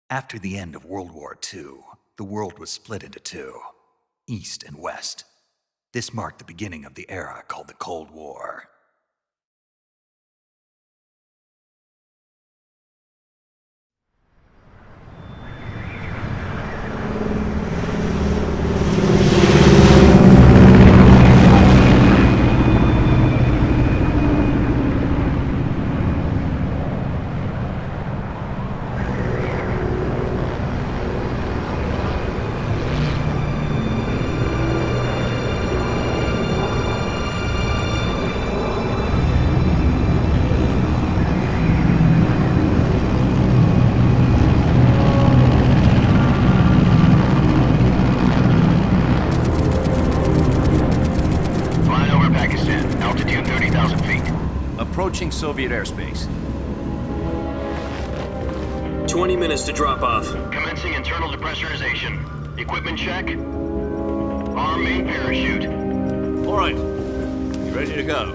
After the end of World War II, the world was split into two, East and West. This marked the beginning of the era called the Cold War. Approaching Soviet airspace. 20 minutes to drop off. Commencing internal depressurization. Equipment check. Arm main parachute. All right. You ready to go?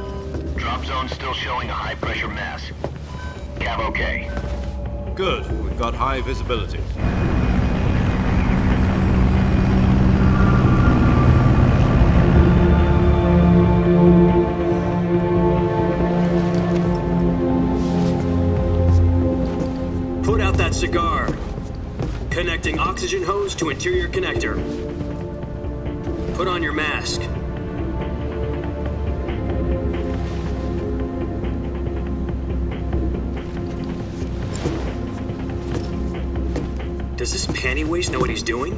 Drop zone still showing a high pressure mass. Cav okay. Good. We've got high visibility. Cigar. Connecting oxygen hose to interior connector. Put on your mask. Does this panty waste know what he's doing?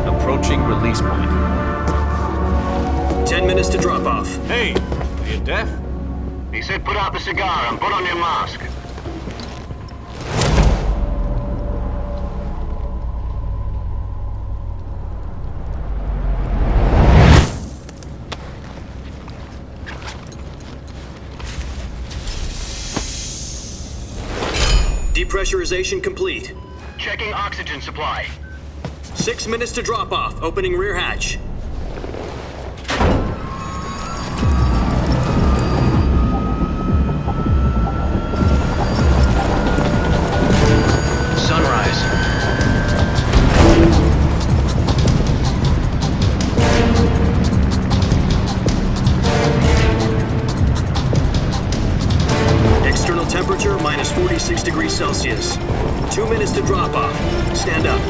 Approaching release point. 10 minutes to drop off. Hey, are you deaf? He said put out the cigar and put on your mask. Depressurization complete. Checking oxygen supply. 6 minutes to drop off. Opening rear hatch. Temperature minus 46 degrees Celsius. 2 minutes to drop off. Stand up.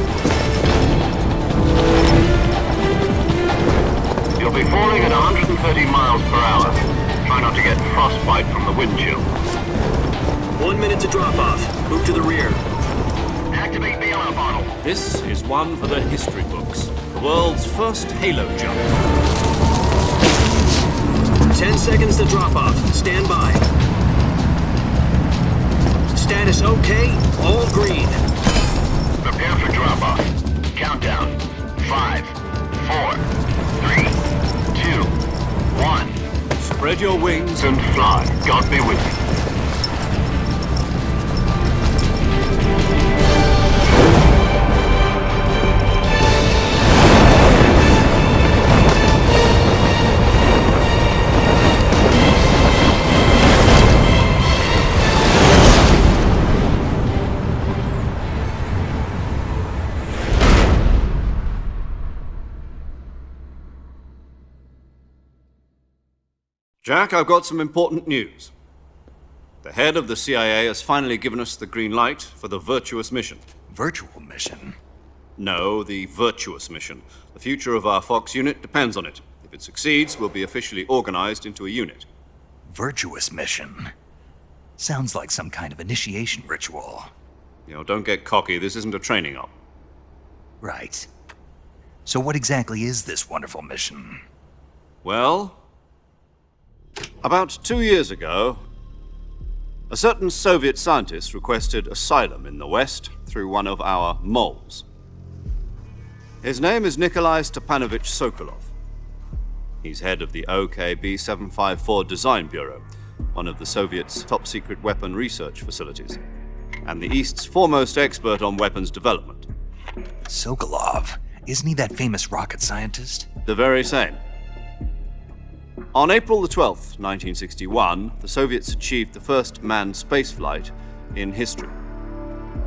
You'll be falling at 130 miles per hour. Try not to get frostbite from the wind chill. 1 minute to drop off. Move to the rear. Activate the yellow bottle. This is one for the history books. The world's first halo jump. 10 seconds to drop off. Stand by. Status okay, all green. Prepare for drop-off. Countdown. 5, 4, 3, 2, 1. Spread your wings And fly. God be with you. Jack, I've got some important news. The head of the CIA has finally given us the green light for the Virtuous mission. Virtual mission? No, the Virtuous mission. The future of our Fox unit depends on it. If it succeeds, we'll be officially organized into a unit. Virtuous mission? Sounds like some kind of initiation ritual. You know, don't get cocky. This isn't a training op. Right. So what exactly is this wonderful mission? Well, about 2 years ago, a certain Soviet scientist requested asylum in the West through one of our moles. His name is Nikolai Stepanovich Sokolov. He's head of the OKB-754 Design Bureau, one of the Soviets' top-secret weapon research facilities, and the East's foremost expert on weapons development. Sokolov? Isn't he that famous rocket scientist? The very same. On April the 12th, 1961, the Soviets achieved the first manned spaceflight in history.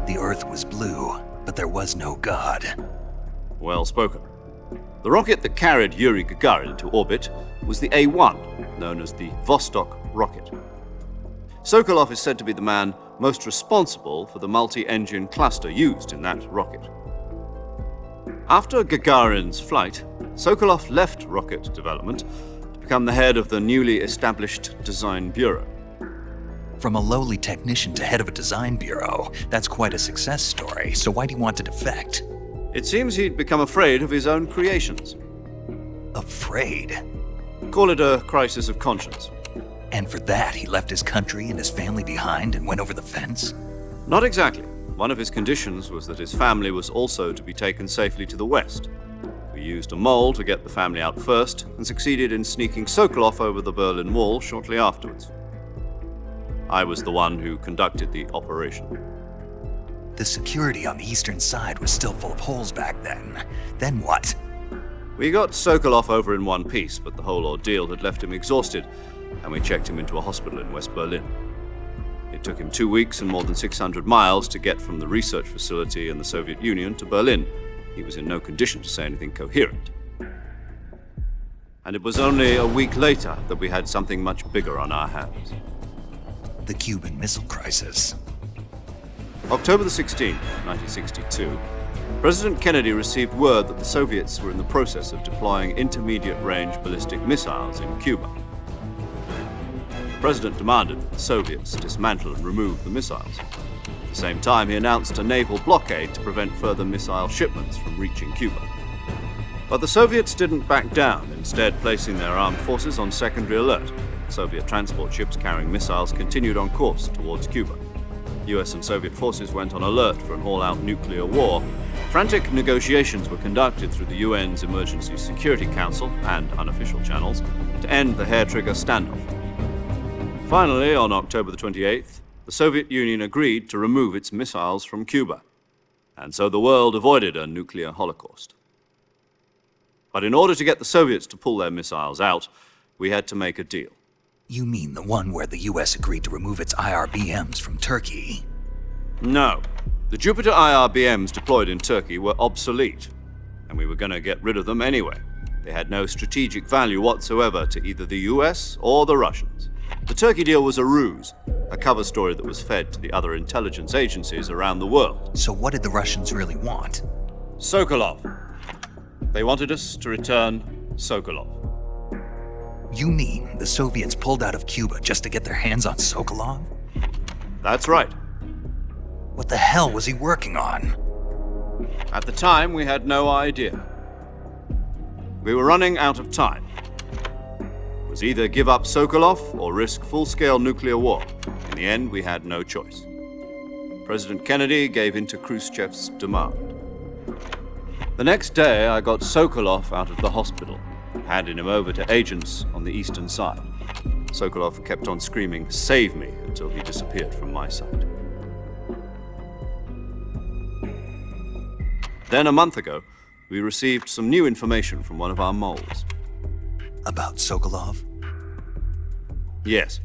The Earth was blue, but there was no God. Well spoken. The rocket that carried Yuri Gagarin to orbit was the A-1, known as the Vostok rocket. Sokolov is said to be the man most responsible for the multi-engine cluster used in that rocket. After Gagarin's flight, Sokolov left rocket development to become the head of the newly established Design Bureau. From a lowly technician to head of a design bureau, that's quite a success story, so why'd he want to defect? It seems he'd become afraid of his own creations. Afraid? Call it a crisis of conscience. And for that, he left his country and his family behind and went over the fence? Not exactly. One of his conditions was that his family was also to be taken safely to the west. We used a mole to get the family out first and succeeded in sneaking Sokolov over the Berlin Wall shortly afterwards. I was the one who conducted the operation. The security on the eastern side was still full of holes back then. Then what? We got Sokolov over in one piece, but the whole ordeal had left him exhausted, and we checked him into a hospital in West Berlin. It took him 2 weeks and more than 600 miles to get from the research facility in the Soviet Union to Berlin. He was in no condition to say anything coherent. And it was only a week later that we had something much bigger on our hands. The Cuban Missile Crisis. October the 16th, 1962, President Kennedy received word that the Soviets were in the process of deploying intermediate-range ballistic missiles in Cuba. The President demanded that the Soviets dismantle and remove the missiles. At the same time, he announced a naval blockade to prevent further missile shipments from reaching Cuba. But the Soviets didn't back down, instead placing their armed forces on secondary alert. Soviet transport ships carrying missiles continued on course towards Cuba. US and Soviet forces went on alert for an all-out nuclear war. Frantic negotiations were conducted through the UN's Emergency Security Council and unofficial channels to end the hair-trigger standoff. Finally, on October the 28th, the Soviet Union agreed to remove its missiles from Cuba, and so the world avoided a nuclear holocaust. But in order to get the Soviets to pull their missiles out, we had to make a deal. You mean the one where the US agreed to remove its IRBMs from Turkey? No. The Jupiter IRBMs deployed in Turkey were obsolete, and we were going to get rid of them anyway. They had no strategic value whatsoever to either the US or the Russians. The Turkey deal was a ruse, a cover story that was fed to the other intelligence agencies around the world. So what did the Russians really want? Sokolov. They wanted us to return Sokolov. You mean the Soviets pulled out of Cuba just to get their hands on Sokolov? That's right. What the hell was he working on? At the time, we had no idea. We were running out of time. It was either give up Sokolov or risk full-scale nuclear war. In the end, we had no choice. President Kennedy gave in to Khrushchev's demand. The next day, I got Sokolov out of the hospital, handing him over to agents on the eastern side. Sokolov kept on screaming, "Save me," until he disappeared from my sight. Then a month ago, we received some new information from one of our moles. About Sokolov? Yes.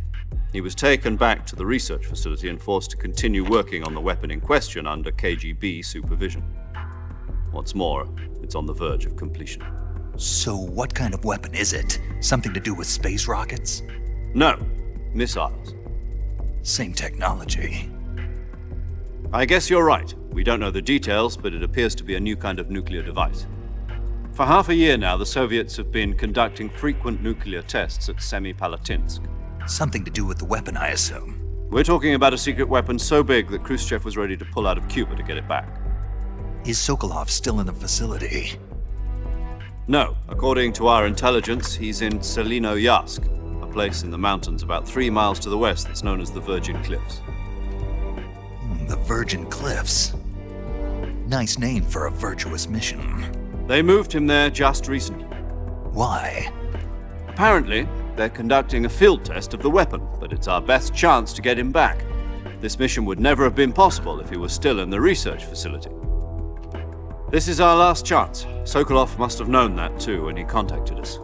He was taken back to the research facility and forced to continue working on the weapon in question under KGB supervision. What's more, it's on the verge of completion. So what kind of weapon is it? Something to do with space rockets? No, missiles. Same technology. I guess you're right. We don't know the details, but it appears to be a new kind of nuclear device. For half a year now, the Soviets have been conducting frequent nuclear tests at Semipalatinsk. Something to do with the weapon, I assume. We're talking about a secret weapon so big that Khrushchev was ready to pull out of Cuba to get it back. Is Sokolov still in the facility? No. According to our intelligence, he's in Selinoyarsk, a place in the mountains about 3 miles to the west that's known as the Virgin Cliffs. The Virgin Cliffs. Nice name for a virtuous mission. They moved him there just recently. Why? Apparently, they're conducting a field test of the weapon, but it's our best chance to get him back. This mission would never have been possible if he was still in the research facility. This is our last chance. Sokolov must have known that too when he contacted us.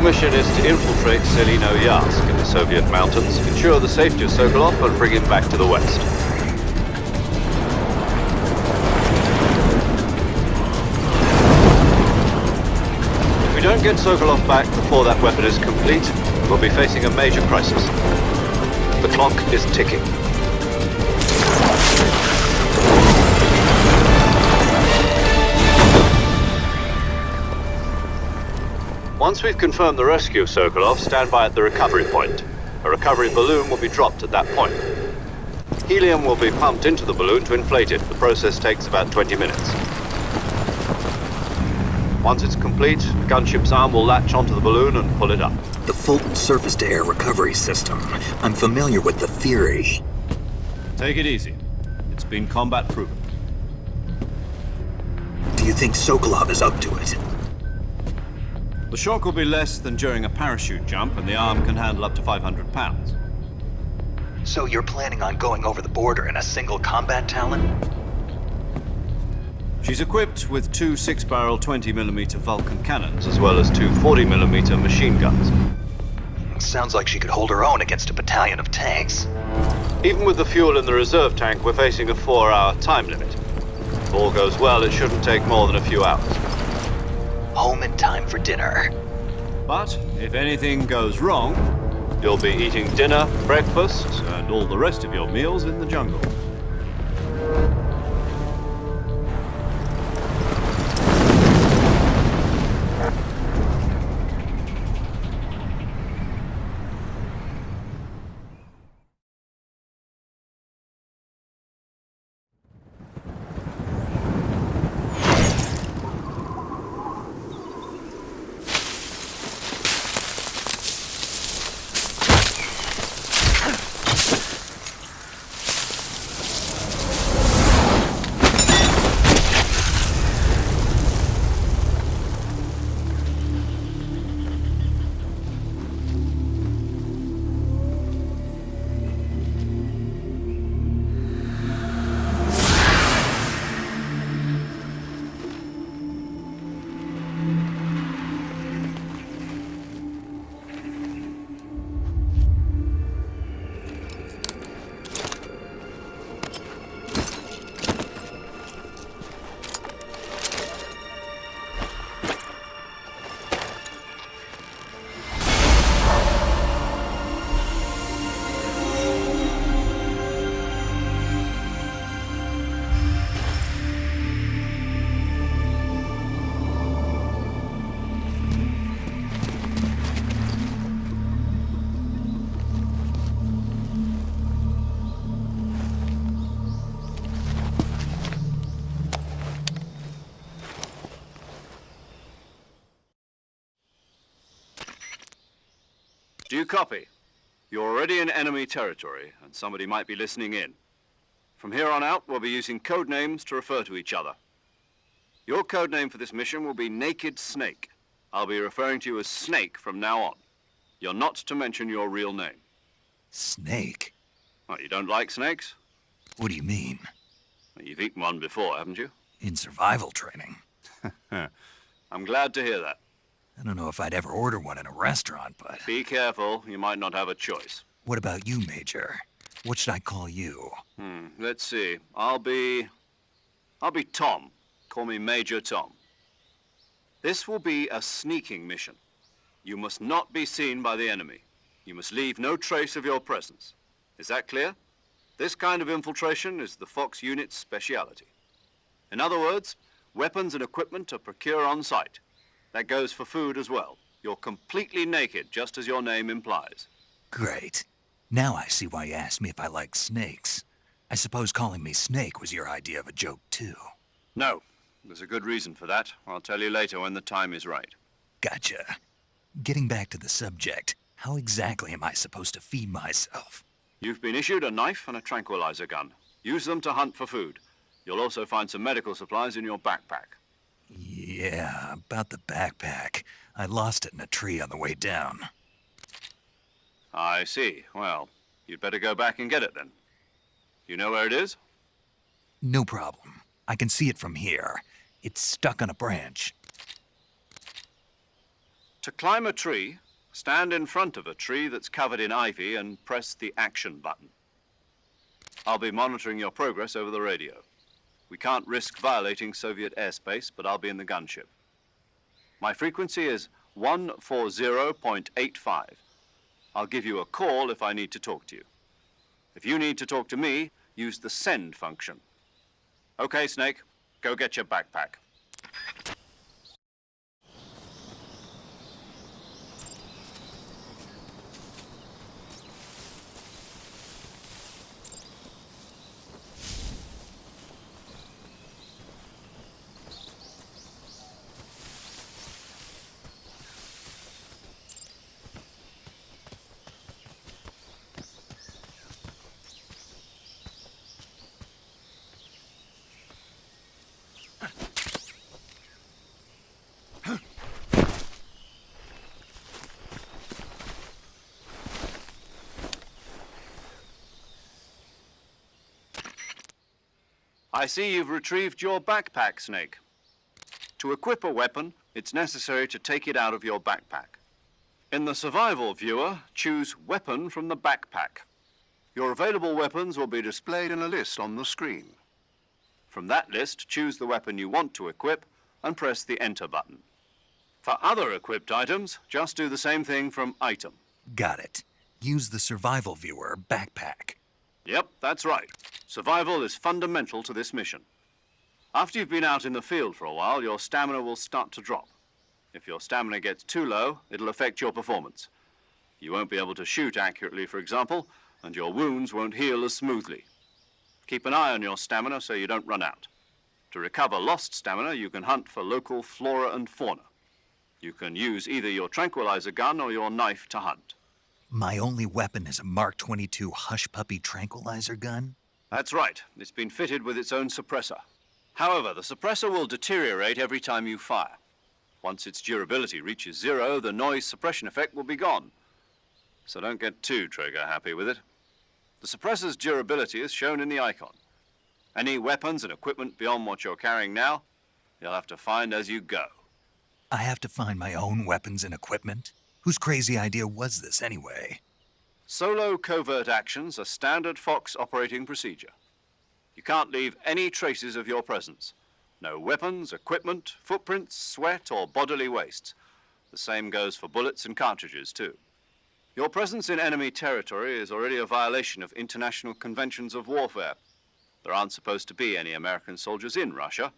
Your mission is to infiltrate Selino Yask in the Soviet mountains, ensure the safety of Sokolov, and bring him back to the West. If we don't get Sokolov back before that weapon is complete, we'll be facing a major crisis. The clock is ticking. Once we've confirmed the rescue of Sokolov, stand by at the recovery point. A recovery balloon will be dropped at that point. Helium will be pumped into the balloon to inflate it. The process takes about 20 minutes. Once it's complete, the gunship's arm will latch onto the balloon and pull it up. The Fulton surface-to-air recovery system. I'm familiar with the theory. Take it easy. It's been combat-proven. Do you think Sokolov is up to it? The shock will be less than during a parachute jump, and the arm can handle up to 500 pounds. So you're planning on going over the border in a single combat Talon? She's equipped with two 6-barrel 20mm Vulcan cannons, as well as two 40mm machine guns. Sounds like she could hold her own against a battalion of tanks. Even with the fuel in the reserve tank, we're facing a 4-hour time limit. If all goes well, it shouldn't take more than a few hours. Home in time for dinner. But if anything goes wrong, you'll be eating dinner, breakfast, and all the rest of your meals in the jungle. Do you copy? You're already in enemy territory, and somebody might be listening in. From here on out, we'll be using code names to refer to each other. Your code name for this mission will be Naked Snake. I'll be referring to you as Snake from now on. You're not to mention your real name. Snake? What, you don't like snakes? What do you mean? Well, you've eaten one before, haven't you? In survival training? I'm glad to hear that. I don't know if I'd ever order one in a restaurant, but... Be careful, you might not have a choice. What about you, Major? What should I call you? Let's see. I'll be Tom. Call me Major Tom. This will be a sneaking mission. You must not be seen by the enemy. You must leave no trace of your presence. Is that clear? This kind of infiltration is the Fox unit's speciality. In other words, weapons and equipment are procured on site. That goes for food as well. You're completely naked, just as your name implies. Great. Now I see why you asked me if I like snakes. I suppose calling me Snake was your idea of a joke, too. No, there's a good reason for that. I'll tell you later when the time is right. Gotcha. Getting back to the subject, how exactly am I supposed to feed myself? You've been issued a knife and a tranquilizer gun. Use them to hunt for food. You'll also find some medical supplies in your backpack. Yeah, about the backpack. I lost it in a tree on the way down. I see. Well, you'd better go back and get it then. You know where it is? No problem. I can see it from here. It's stuck on a branch. To climb a tree, stand in front of a tree that's covered in ivy and press the action button. I'll be monitoring your progress over the radio. We can't risk violating Soviet airspace, but I'll be in the gunship. My frequency is 140.85. I'll give you a call if I need to talk to you. If you need to talk to me, use the send function. Okay, Snake, go get your backpack. I see you've retrieved your backpack, Snake. To equip a weapon, it's necessary to take it out of your backpack. In the survival viewer, choose Weapon from the backpack. Your available weapons will be displayed in a list on the screen. From that list, choose the weapon you want to equip and press the Enter button. For other equipped items, just do the same thing from Item. Got it. Use the survival viewer backpack. Yep, that's right. Survival is fundamental to this mission. After you've been out in the field for a while, your stamina will start to drop. If your stamina gets too low, it'll affect your performance. You won't be able to shoot accurately, for example, and your wounds won't heal as smoothly. Keep an eye on your stamina so you don't run out. To recover lost stamina, you can hunt for local flora and fauna. You can use either your tranquilizer gun or your knife to hunt. My only weapon is a Mark 22 Hush Puppy tranquilizer gun? That's right. It's been fitted with its own suppressor. However, the suppressor will deteriorate every time you fire. Once its durability reaches 0, the noise suppression effect will be gone. So don't get too trigger happy with it. The suppressor's durability is shown in the icon. Any weapons and equipment beyond what you're carrying now, you'll have to find as you go. I have to find my own weapons and equipment? Whose crazy idea was this anyway? Solo covert actions are standard Fox operating procedure. You can't leave any traces of your presence. No weapons, equipment, footprints, sweat, or bodily wastes. The same goes for bullets and cartridges, too. Your presence in enemy territory is already a violation of international conventions of warfare. There aren't supposed to be any American soldiers in Russia.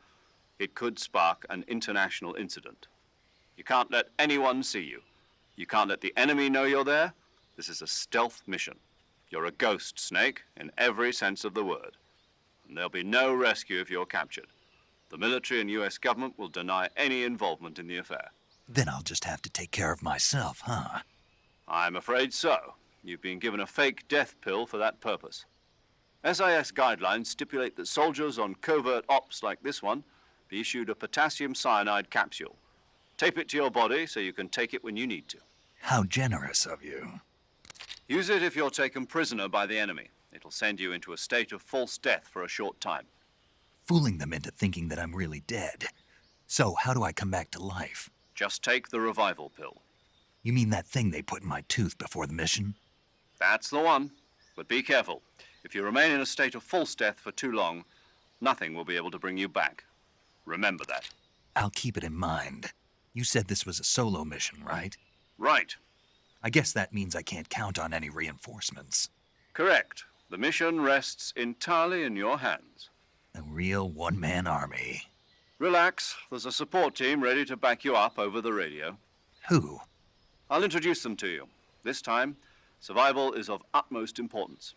It could spark an international incident. You can't let anyone see you. You can't let the enemy know you're there. This is a stealth mission. You're a ghost, Snake, in every sense of the word. And there'll be no rescue if you're captured. The military and U.S. government will deny any involvement in the affair. Then I'll just have to take care of myself, huh? I'm afraid so. You've been given a fake death pill for that purpose. SIS guidelines stipulate that soldiers on covert ops like this one be issued a potassium cyanide capsule. Tape it to your body so you can take it when you need to. How generous of you. Use it if you're taken prisoner by the enemy. It'll send you into a state of false death for a short time. Fooling them into thinking that I'm really dead. So how do I come back to life? Just take the revival pill. You mean that thing they put in my tooth before the mission? That's the one. But be careful. If you remain in a state of false death for too long, nothing will be able to bring you back. Remember that. I'll keep it in mind. You said this was a solo mission, right? Right. I guess that means I can't count on any reinforcements. Correct. The mission rests entirely in your hands. A real one-man army. Relax. There's a support team ready to back you up over the radio. Who? I'll introduce them to you. This time, survival is of utmost importance.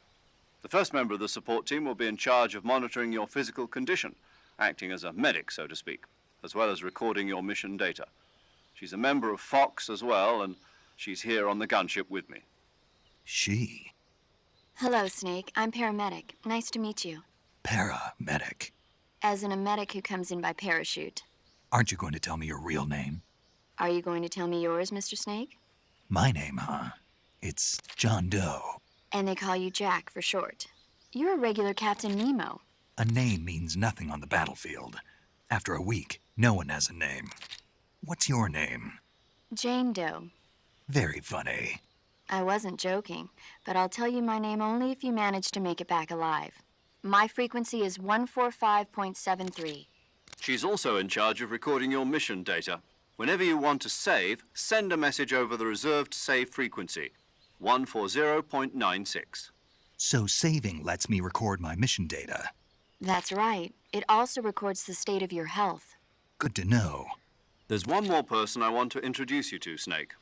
The first member of the support team will be in charge of monitoring your physical condition, acting as a medic, so to speak, as well as recording your mission data. She's a member of Fox as well, and she's here on the gunship with me. She? Hello, Snake. I'm paramedic. Nice to meet you. Paramedic. As in a medic who comes in by parachute. Aren't you going to tell me your real name? Are you going to tell me yours, Mr. Snake? My name, huh? It's John Doe. And they call you Jack for short. You're a regular Captain Nemo. A name means nothing on the battlefield. After a week, no one has a name. What's your name? Jane Doe. Very funny. I wasn't joking, but I'll tell you my name only if you manage to make it back alive. My frequency is 145.73. She's also in charge of recording your mission data. Whenever you want to save, send a message over the reserved save frequency, 140.96. So saving lets me record my mission data. That's right. It also records the state of your health. Good to know. There's one more person I want to introduce you to, Snake.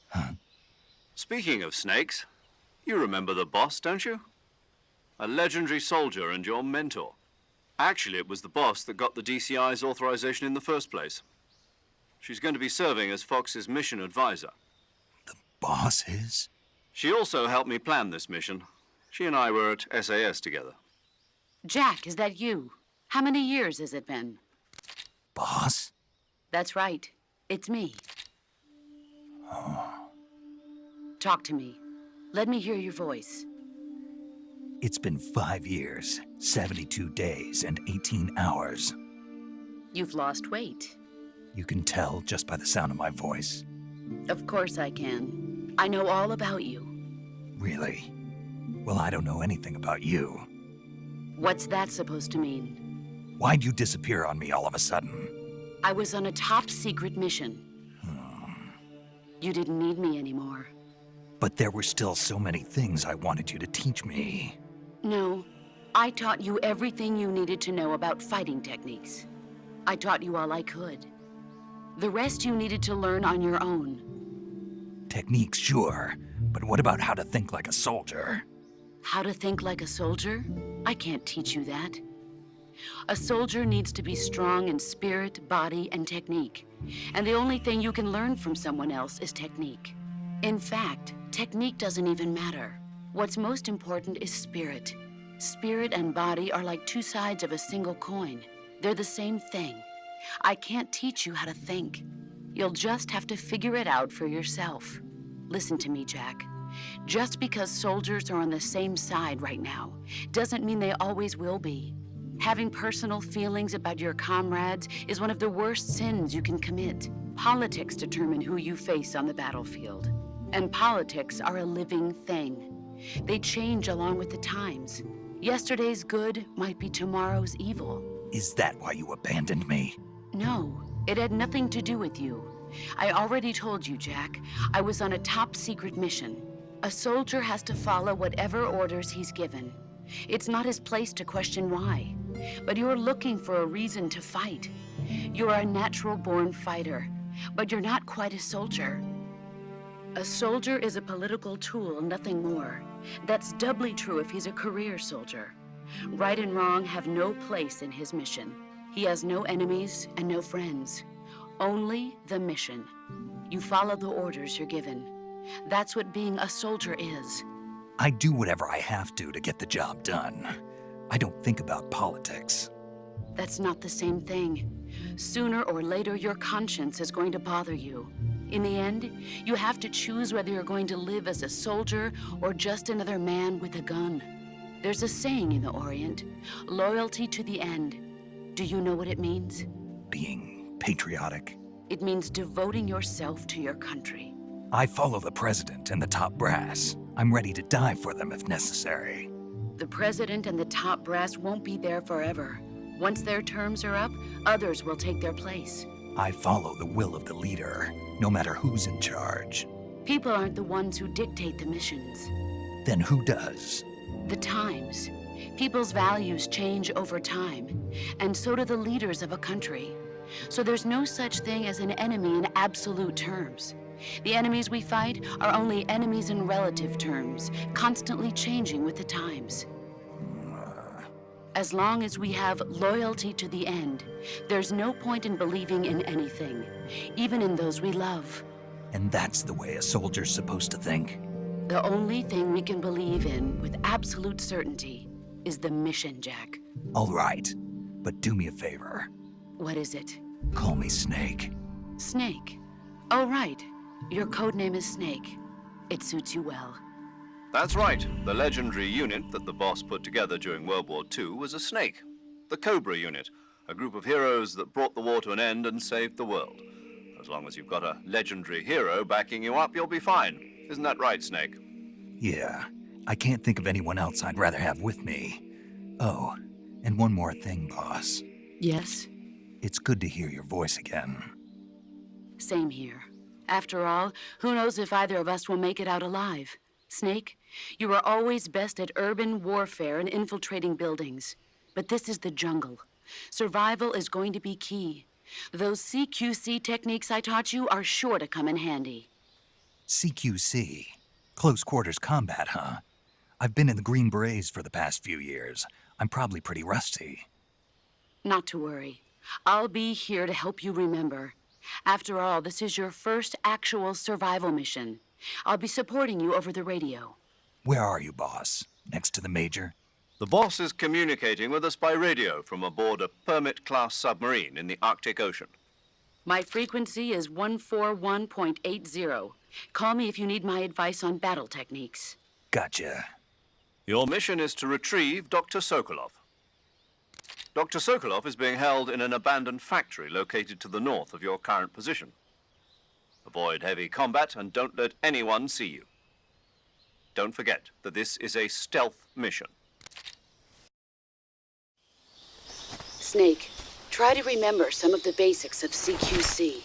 Huh? Speaking of snakes, you remember the boss, don't you? A legendary soldier and your mentor. Actually, it was the boss that got the DCI's authorization in the first place. She's going to be serving as Fox's mission advisor. The boss is? She also helped me plan this mission. She and I were at SAS together. Jack, is that you? How many years has it been? Boss? That's right. It's me. Talk to me. Let me hear your voice. It's been 5 years, 72 days, and 18 hours. You've lost weight. You can tell just by the sound of my voice. Of course I can. I know all about you. Really? Well, I don't know anything about you. What's that supposed to mean? Why'd you disappear on me all of a sudden? I was on a top-secret mission. You didn't need me anymore. But there were still so many things I wanted you to teach me. No, I taught you everything you needed to know about fighting techniques. I taught you all I could. The rest you needed to learn on your own. Techniques, sure. But what about how to think like a soldier? How to think like a soldier? I can't teach you that. A soldier needs to be strong in spirit, body, and technique. And the only thing you can learn from someone else is technique. In fact, technique doesn't even matter. What's most important is spirit. Spirit and body are like two sides of a single coin. They're the same thing. I can't teach you how to think. You'll just have to figure it out for yourself. Listen to me, Jack. Just because soldiers are on the same side right now doesn't mean they always will be. Having personal feelings about your comrades is one of the worst sins you can commit. Politics determine who you face on the battlefield. And politics are a living thing. They change along with the times. Yesterday's good might be tomorrow's evil. Is that why you abandoned me? No, it had nothing to do with you. I already told you, Jack. I was on a top-secret mission. A soldier has to follow whatever orders he's given. It's not his place to question why. But you're looking for a reason to fight. You're a natural-born fighter, but you're not quite a soldier. A soldier is a political tool, nothing more. That's doubly true if he's a career soldier. Right and wrong have no place in his mission. He has no enemies and no friends. Only the mission. You follow the orders you're given. That's what being a soldier is. I do whatever I have to get the job done. I don't think about politics. That's not the same thing. Sooner or later, your conscience is going to bother you. In the end, you have to choose whether you're going to live as a soldier or just another man with a gun. There's a saying in the Orient, loyalty to the end. Do you know what it means? Being patriotic. It means devoting yourself to your country. I follow the president and the top brass. I'm ready to die for them if necessary. The president and the top brass won't be there forever. Once their terms are up, others will take their place. I follow the will of the leader, no matter who's in charge. People aren't the ones who dictate the missions. Then who does? The times. People's values change over time, and so do the leaders of a country. So there's no such thing as an enemy in absolute terms. The enemies we fight are only enemies in relative terms, constantly changing with the times. As long as we have loyalty to the end, there's no point in believing in anything, even in those we love. And that's the way a soldier's supposed to think? The only thing we can believe in with absolute certainty is the mission, Jack. All right, but do me a favor. What is it? Call me Snake. Snake. Oh, right. Your codename is Snake. It suits you well. That's right. The legendary unit that the boss put together during World War II was a snake. The Cobra unit, a group of heroes that brought the war to an end and saved the world. As long as you've got a legendary hero backing you up, you'll be fine. Isn't that right, Snake? Yeah, I can't think of anyone else I'd rather have with me. Oh, and one more thing, boss. Yes? It's good to hear your voice again. Same here. After all, who knows if either of us will make it out alive? Snake, you are always best at urban warfare and infiltrating buildings. But this is the jungle. Survival is going to be key. Those CQC techniques I taught you are sure to come in handy. CQC? Close quarters combat, huh? I've been in the Green Berets for the past few years. I'm probably pretty rusty. Not to worry. I'll be here to help you remember. After all, this is your first actual survival mission. I'll be supporting you over the radio. Where are you, boss? Next to the Major? The boss is communicating with us by radio from aboard a Permit-class submarine in the Arctic Ocean. My frequency is 141.80. Call me if you need my advice on battle techniques. Gotcha. Your mission is to retrieve Dr. Sokolov. Dr. Sokolov is being held in an abandoned factory located to the north of your current position. Avoid heavy combat and don't let anyone see you. Don't forget that this is a stealth mission. Snake, try to remember some of the basics of CQC.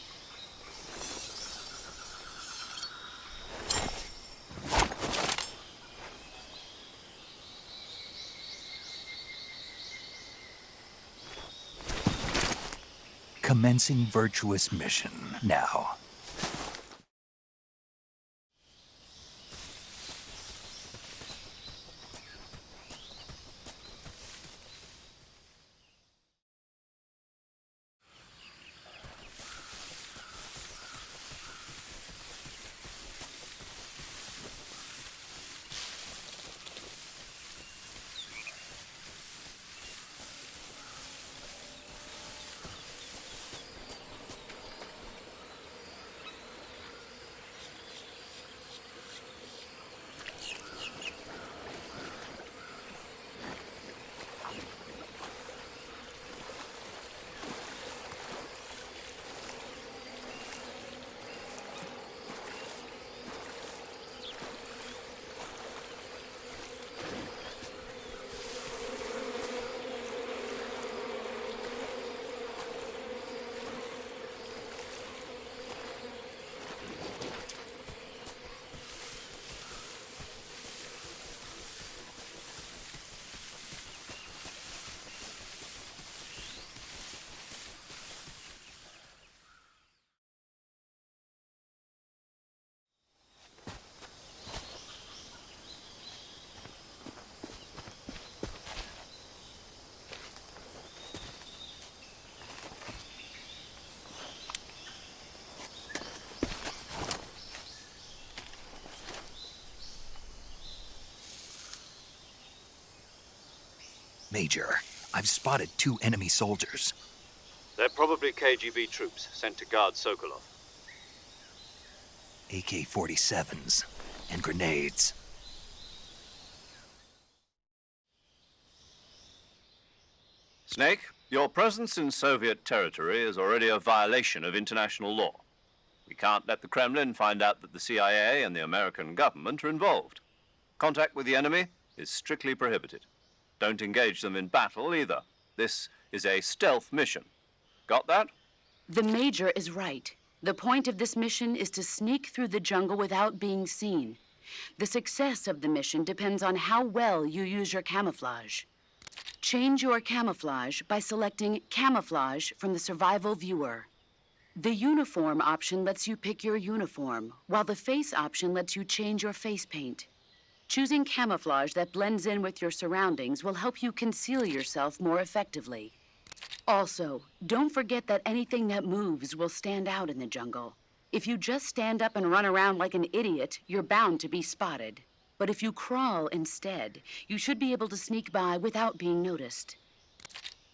Commencing virtuous mission now. Major, I've spotted 2 enemy soldiers. They're probably KGB troops sent to guard Sokolov. AK-47s and grenades. Snake, your presence in Soviet territory is already a violation of international law. We can't let the Kremlin find out that the CIA and the American government are involved. Contact with the enemy is strictly prohibited. Don't engage them in battle either. This is a stealth mission. Got that? The Major is right. The point of this mission is to sneak through the jungle without being seen. The success of the mission depends on how well you use your camouflage. Change your camouflage by selecting Camouflage from the Survival Viewer. The Uniform option lets you pick your uniform, while the Face option lets you change your face paint. Choosing camouflage that blends in with your surroundings will help you conceal yourself more effectively. Also, don't forget that anything that moves will stand out in the jungle. If you just stand up and run around like an idiot, you're bound to be spotted. But if you crawl instead, you should be able to sneak by without being noticed.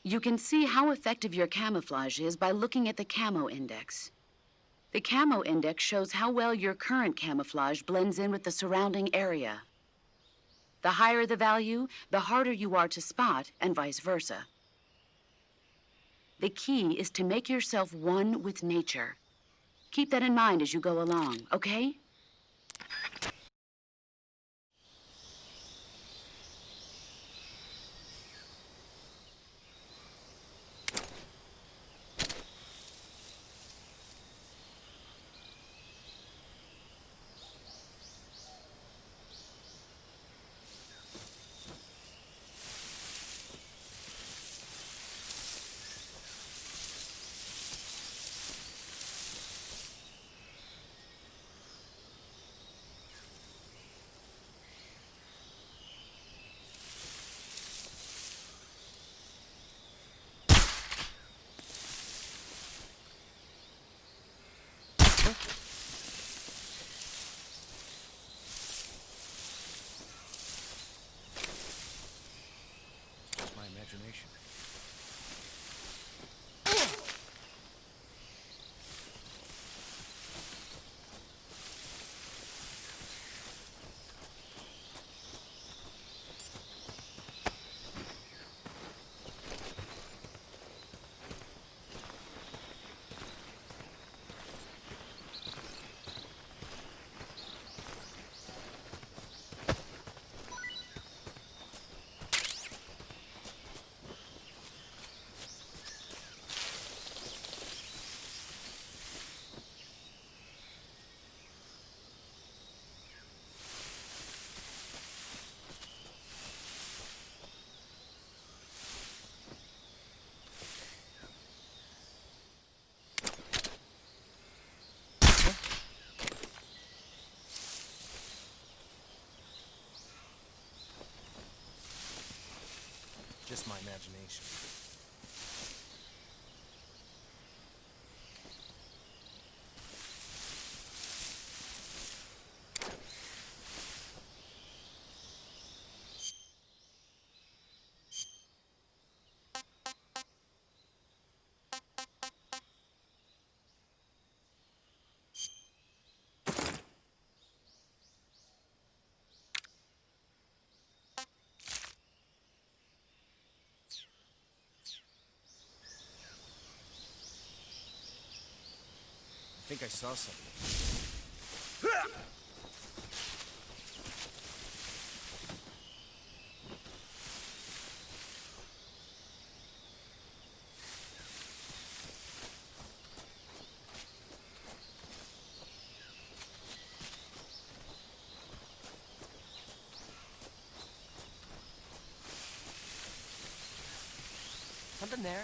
You can see how effective your camouflage is by looking at the Camo Index. The Camo Index shows how well your current camouflage blends in with the surrounding area. The higher the value, the harder you are to spot, and vice versa. The key is to make yourself one with nature. Keep that in mind as you go along, okay? Just my imagination. Just my imagination. I think I saw something. Something there.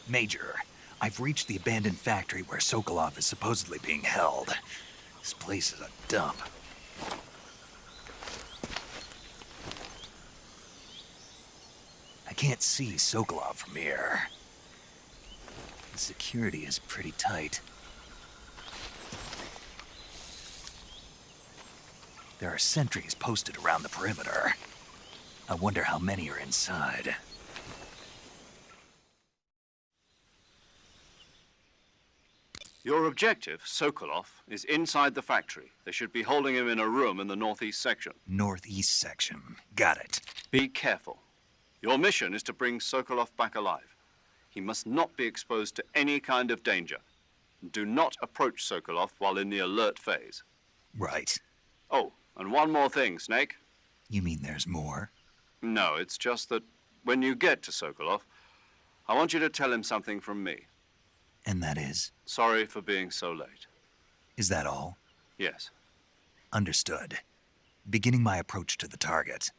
Major, I've reached the abandoned factory where Sokolov is supposedly being held. This place is a dump. I can't see Sokolov from here. The security is pretty tight. There are sentries posted around the perimeter. I wonder how many are inside. Your objective, Sokolov, is inside the factory. They should be holding him in a room in the northeast section. Northeast section. Got it. Be careful. Your mission is to bring Sokolov back alive. He must not be exposed to any kind of danger. Do not approach Sokolov while in the alert phase. Right. Oh, and one more thing, Snake. You mean there's more? No, it's just that when you get to Sokolov, I want you to tell him something from me. And that is? Sorry for being so late. Is that all? Yes. Understood. Beginning my approach to the target.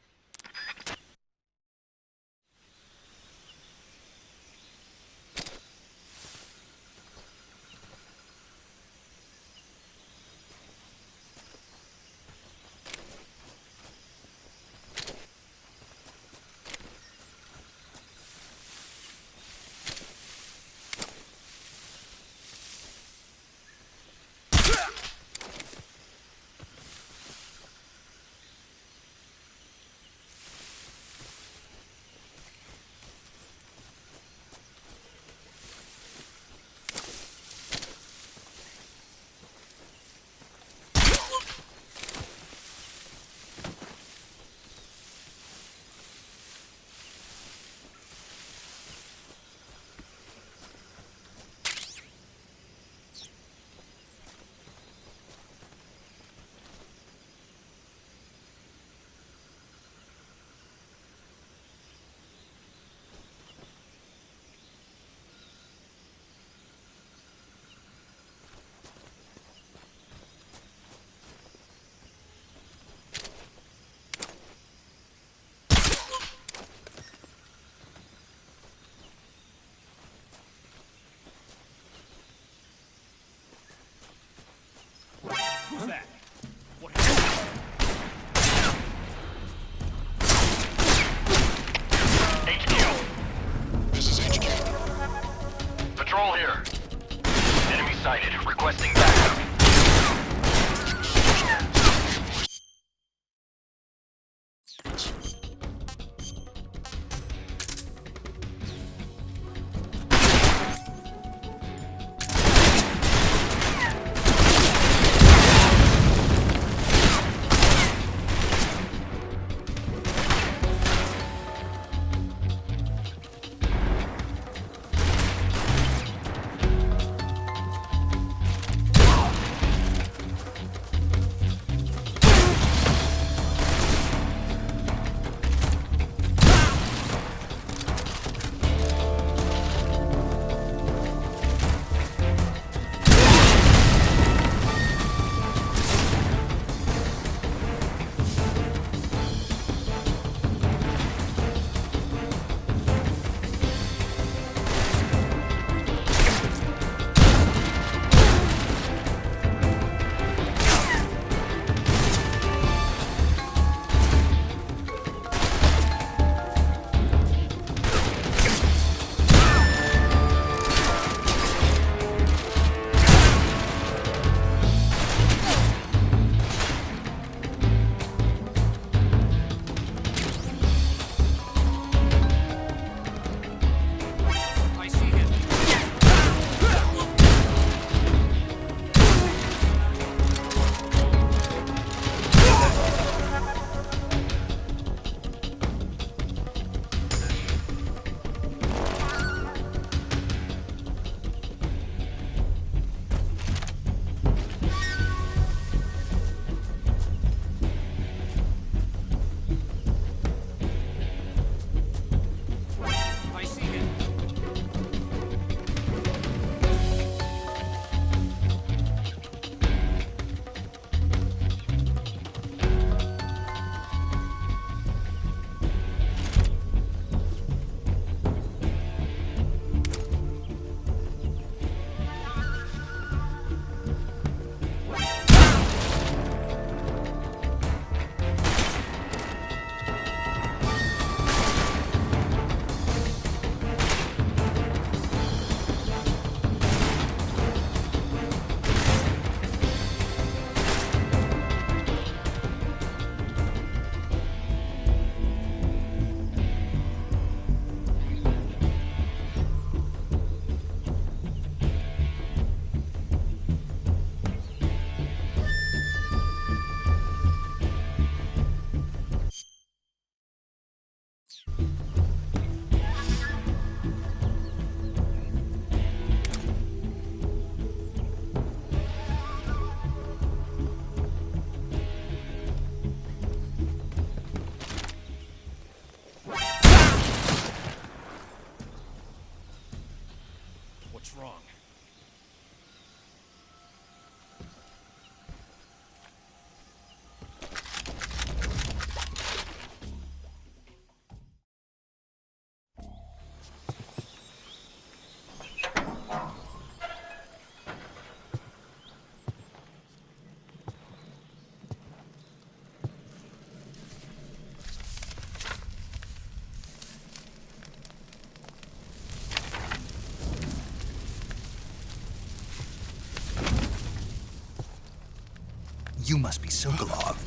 Sokolov.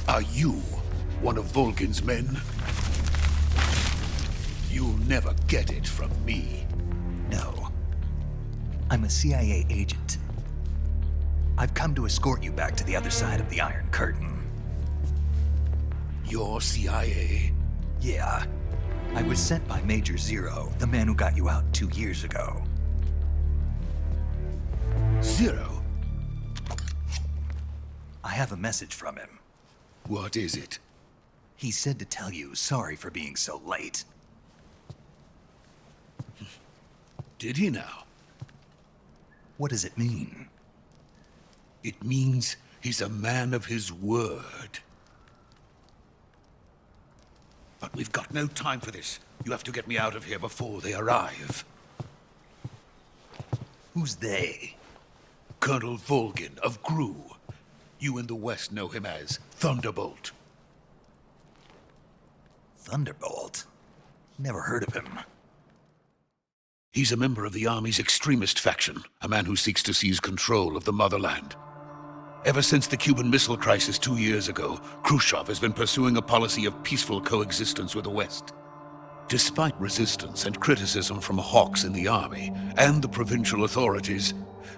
Are you one of Volgin's men? You'll never get it from me. No. I'm a CIA agent. I've come to escort you back to the other side of the Iron Curtain. You're CIA? Yeah. I was sent by Major Zero, the man who got you out 2 years ago. Zero? I have a message from him. What is it? He said to tell you sorry for being so late. Did he now? What does it mean? It means he's a man of his word. But we've got no time for this. You have to get me out of here before they arrive. Who's they? Colonel Volgin of GRU. You in the West know him as Thunderbolt. Thunderbolt? Never heard of him. He's a member of the Army's extremist faction, a man who seeks to seize control of the motherland. Ever since the Cuban Missile Crisis 2 years ago, Khrushchev has been pursuing a policy of peaceful coexistence with the West. Despite resistance and criticism from hawks in the army and the provincial authorities,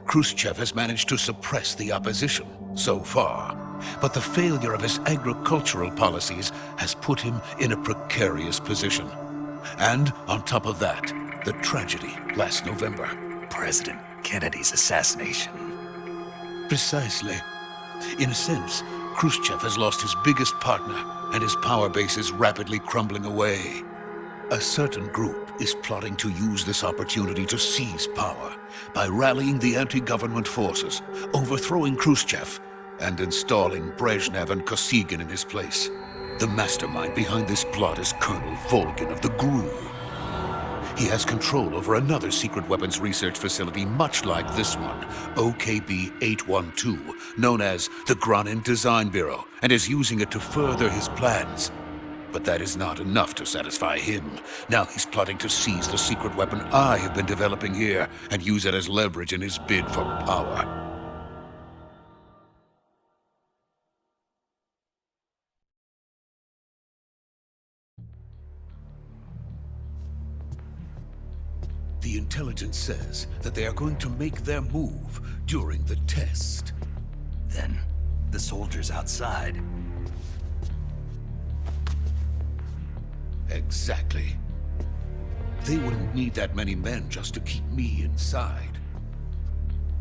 Khrushchev has managed to suppress the opposition so far. But the failure of his agricultural policies has put him in a precarious position. And on top of that, the tragedy last November. President Kennedy's assassination. Precisely. In a sense, Khrushchev has lost his biggest partner, and his power base is rapidly crumbling away. A certain group is plotting to use this opportunity to seize power by rallying the anti-government forces, overthrowing Khrushchev, and installing Brezhnev and Kosygin in his place. The mastermind behind this plot is Colonel Volgin of the GRU. He has control over another secret weapons research facility much like this one, OKB-812, known as the Granin Design Bureau, and is using it to further his plans. But that is not enough to satisfy him. Now he's plotting to seize the secret weapon I have been developing here and use it as leverage in his bid for power. The intelligence says that they are going to make their move during the test. Then, the soldiers outside. Exactly. They wouldn't need that many men just to keep me inside.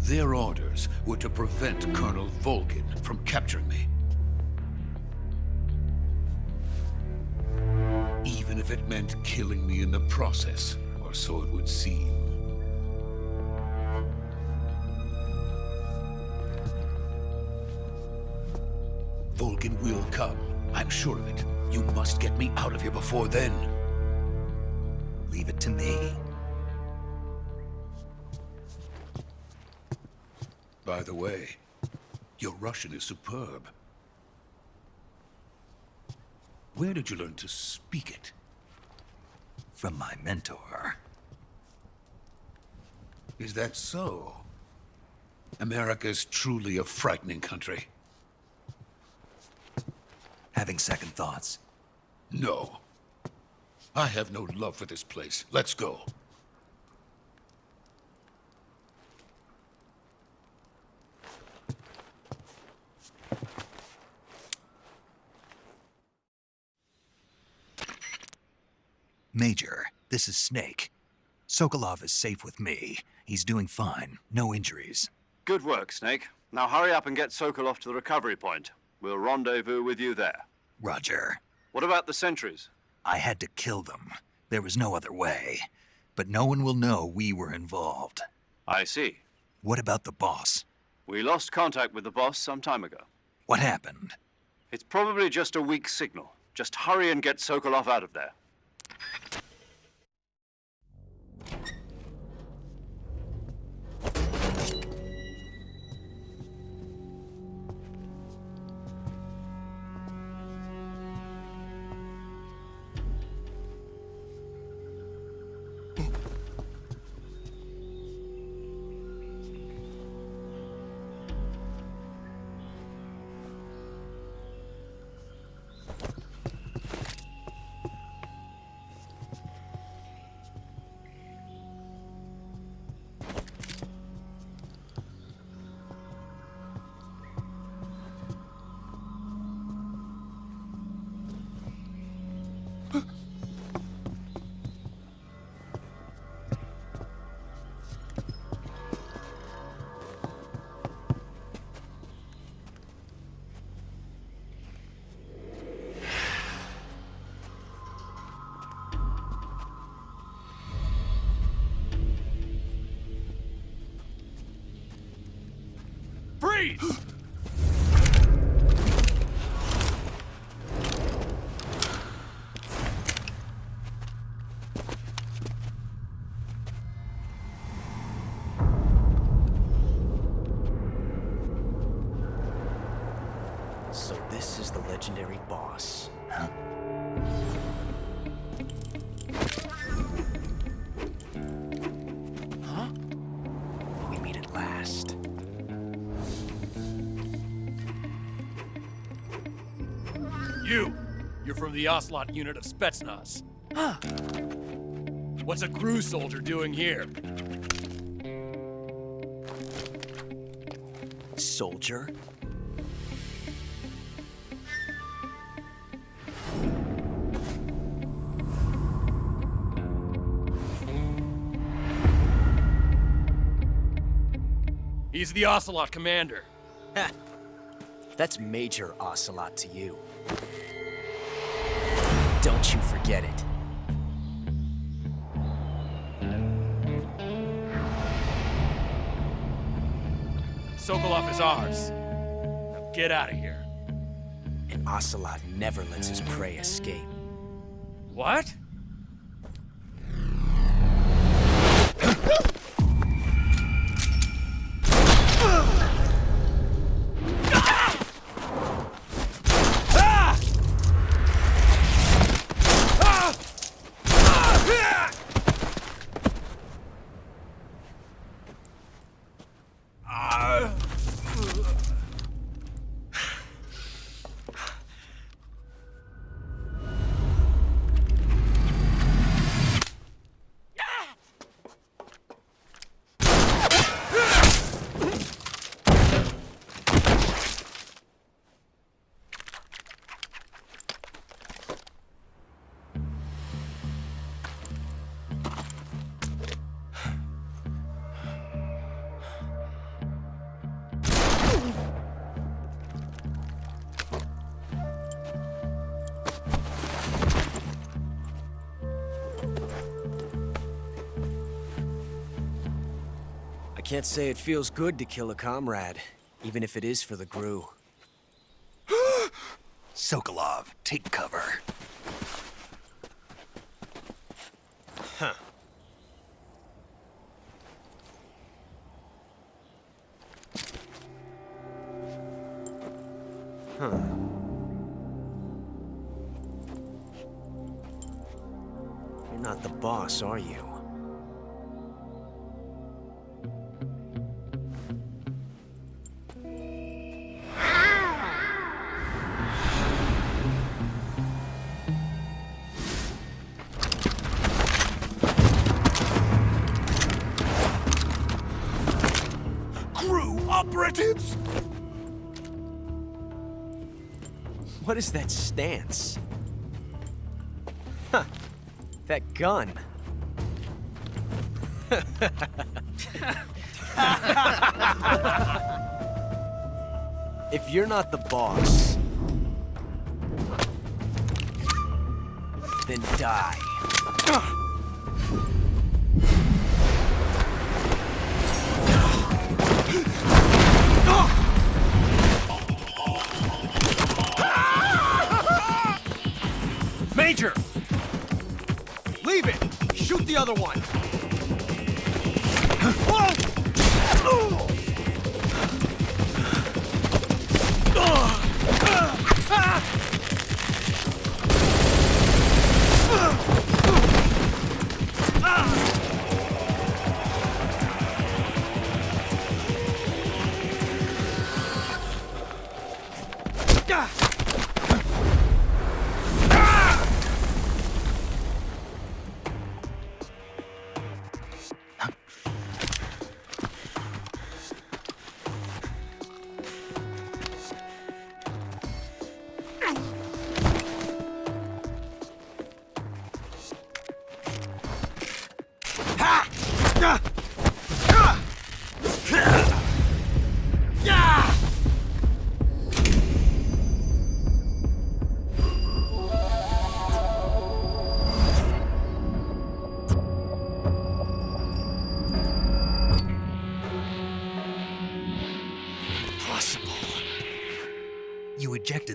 Their orders were to prevent Colonel Volgin from capturing me. Even if it meant killing me in the process, or so it would seem. Volgin will come. I'm sure of it. You must get me out of here before then. Leave it to me. By the way, your Russian is superb. Where did you learn to speak it? From my mentor. Is that so? America's truly a frightening country. Having second thoughts. No. I have no love for this place. Let's go. Major, this is Snake. Sokolov is safe with me. He's doing fine. No injuries. Good work, Snake. Now hurry up and get Sokolov to the recovery point. We'll rendezvous with you there. Roger. What about the sentries? I had to kill them. There was no other way. But no one will know we were involved. I see. What about the boss? We lost contact with the boss some time ago. What happened? It's probably just a weak signal. Just hurry and get Sokolov out of there. Freeze! So this is the legendary boss. Huh? We meet at last. You're from the Ocelot unit of Spetsnaz. Huh. What's a crew soldier doing here? Soldier? He's the Ocelot commander. Ha! That's Major Ocelot to you. Don't you forget it. Sokolov is ours. Now get out of here. And Ocelot never lets his prey escape. What? I can't say it feels good to kill a comrade, even if it is for the GRU. Sokolov, take cover. Huh. Huh. You're not the boss, are you? Operatives! What is that stance? Huh. That gun. If you're not the boss, then die. Major! Leave it! Shoot the other one!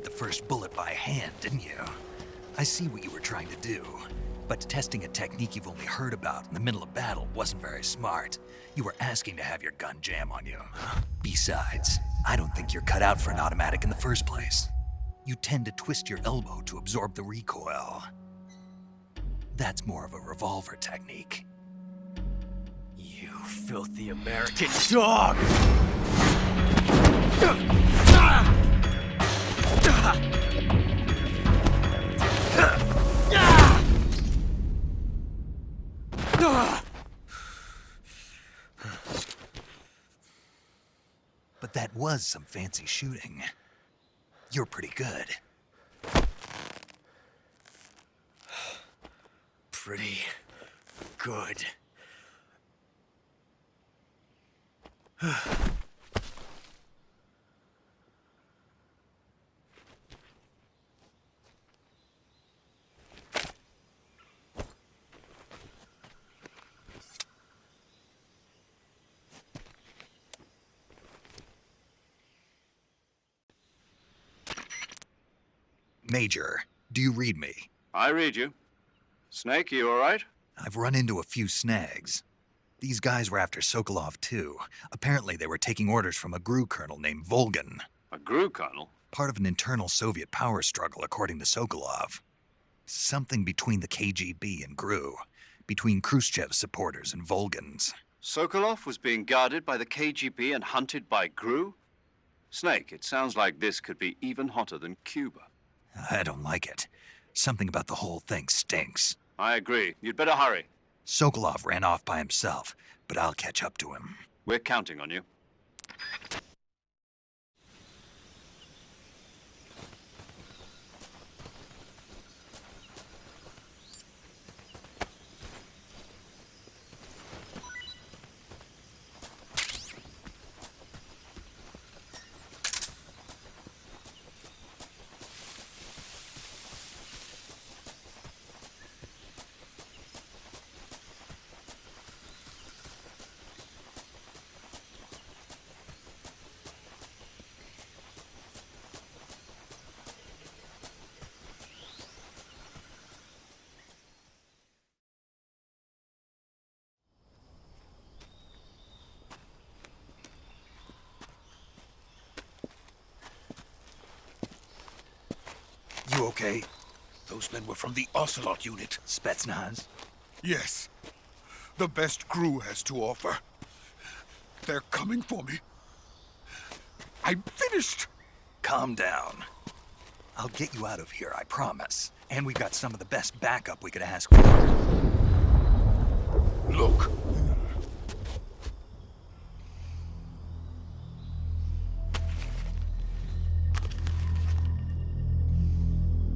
fired the first bullet by hand, didn't you? I see what you were trying to do. But testing a technique you've only heard about in the middle of battle wasn't very smart. You were asking to have your gun jam on you. Besides, I don't think you're cut out for an automatic in the first place. You tend to twist your elbow to absorb the recoil. That's more of a revolver technique. You filthy American dog! But that was some fancy shooting. You're pretty good. Pretty good. Major, do you read me? I read you. Snake, you all right? I've run into a few snags. These guys were after Sokolov too. Apparently they were taking orders from a GRU colonel named Volgin. A GRU colonel? Part of an internal Soviet power struggle, according to Sokolov. Something between the KGB and GRU. Between Khrushchev's supporters and Volgin's. Sokolov was being guarded by the KGB and hunted by GRU? Snake, it sounds like this could be even hotter than Cuba. I don't like it. Something about the whole thing stinks. I agree. You'd better hurry. Sokolov ran off by himself, but I'll catch up to him. We're counting on you. You okay? Those men were from the Ocelot unit. Spetsnaz? Yes. The best GRU has to offer. They're coming for me. I'm finished. Calm down. I'll get you out of here, I promise. And we've got some of the best backup we could ask for. Look.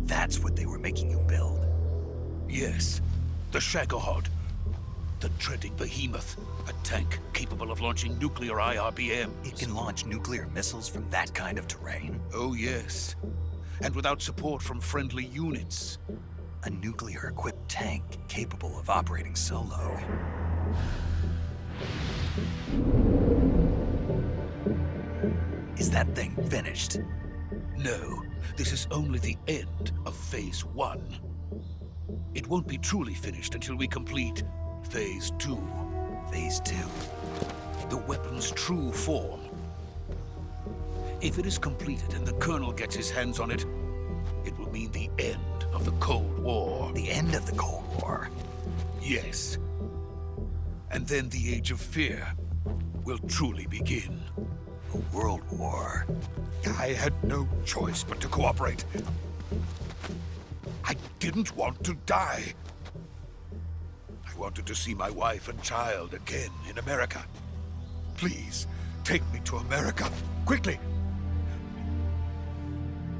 That's what they were making you build. Yes. The Shagohod. The dreaded behemoth. A tank capable of launching nuclear IRBMs. It can launch nuclear missiles from that kind of terrain? Oh, yes. And without support from friendly units. A nuclear-equipped tank capable of operating solo. Is that thing finished? No, this is only the end of Phase 1. It won't be truly finished until we complete Phase 2. Phase 2? The weapon's true form. If it is completed and the Colonel gets his hands on it, it will mean the end of the Cold War. The end of the Cold War? Yes. And then the Age of Fear will truly begin. A world war? I had no choice but to cooperate. I didn't want to die. I wanted to see my wife and child again in America. Please, take me to America, quickly.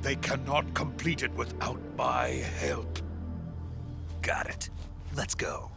They cannot complete it without my help. Got it. Let's go.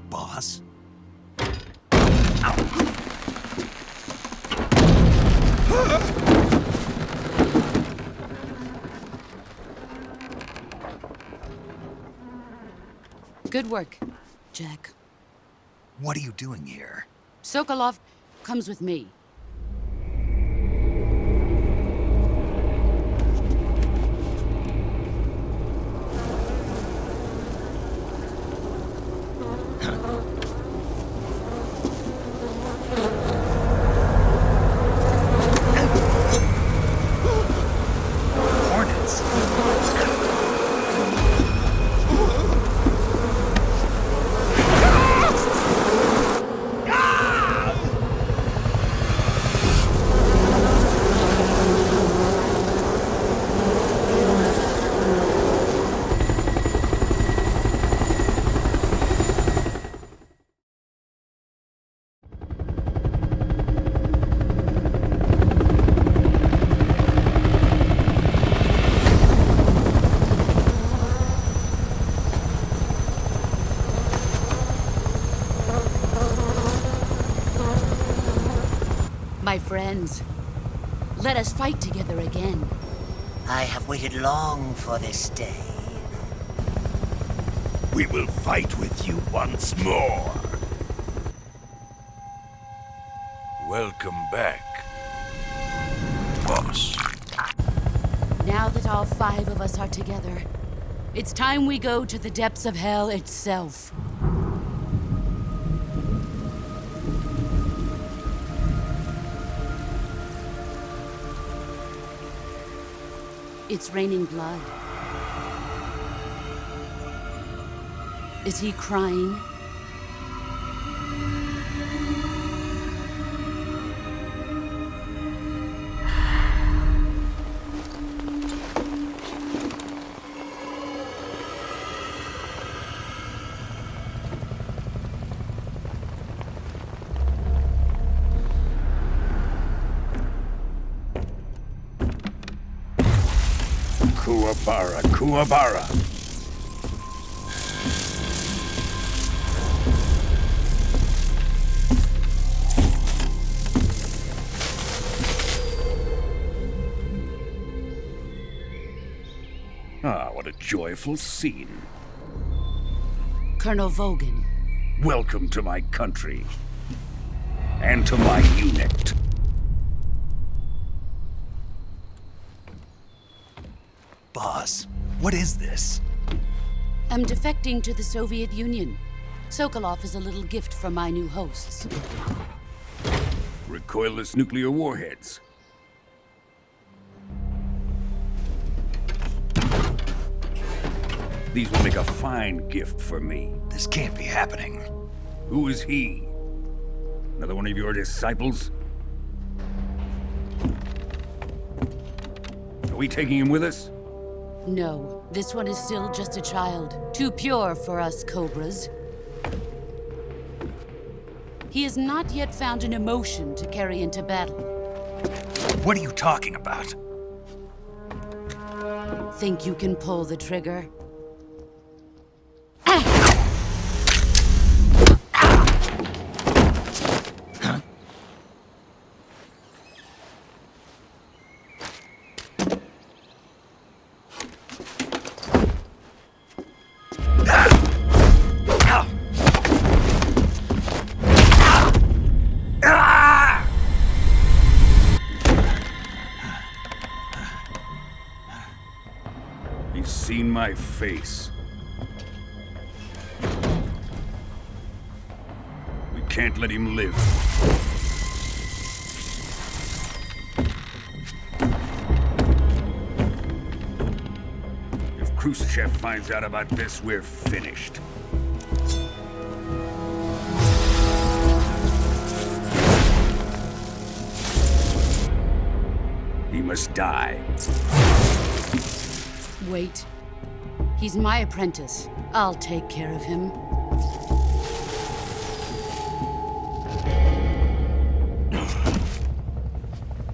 Boss? Good work, Jack. What are you doing here? Sokolov comes with me. Hornets? My friends, let us fight together again. I have waited long for this day. We will fight with you once more. Welcome back, boss. Now that all 5 of us are together, it's time we go to the depths of hell itself. It's raining blood. Is he crying? Kuwabara, Kuwabara. Ah, what a joyful scene. Colonel Vogan. Welcome to my country. And to my unit. Boss, what is this? I'm defecting to the Soviet Union. Sokolov is a little gift from my new hosts. Recoilless nuclear warheads. These will make a fine gift for me. This can't be happening. Who is he? Another one of your disciples? Are we taking him with us? No, this one is still just a child. Too pure for us Cobras. He has not yet found an emotion to carry into battle. What are you talking about? Think you can pull the trigger? He's seen my face. We can't can't let him live. If Khrushchev finds out about this, we're finished. He must die. Wait. He's my apprentice. I'll take care of him.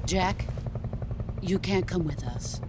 Jack, you can't come with us.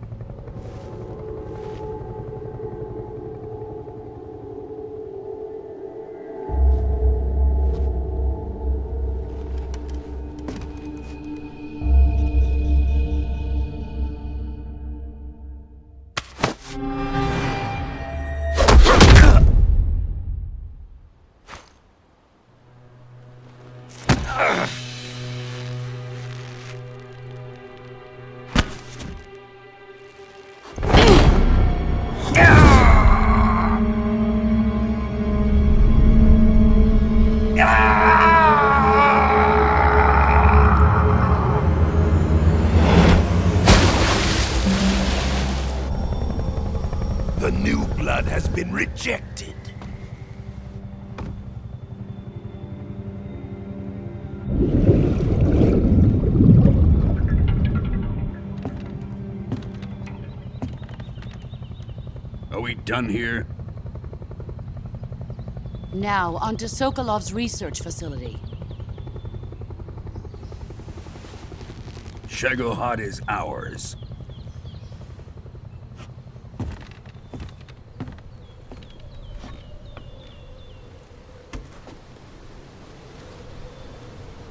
The new blood has been rejected. Are we done here? Now, on to Sokolov's research facility. Shagohod is ours.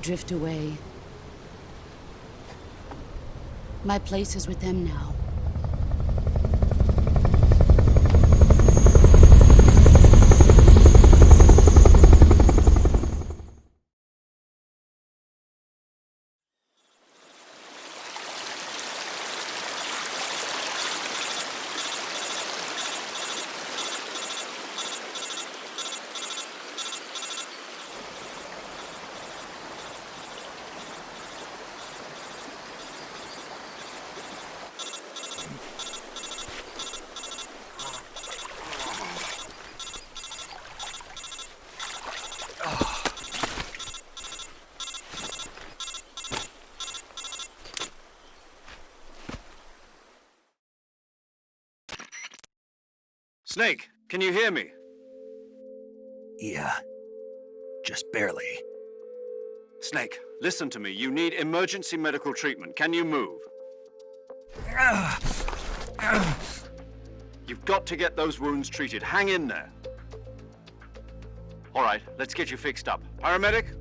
Drift away. My place is with them now. Snake, can you hear me? Yeah. Just barely. Snake, listen to me. You need emergency medical treatment. Can you move? You've got to get those wounds treated. Hang in there. All right, let's get you fixed up. Paramedic?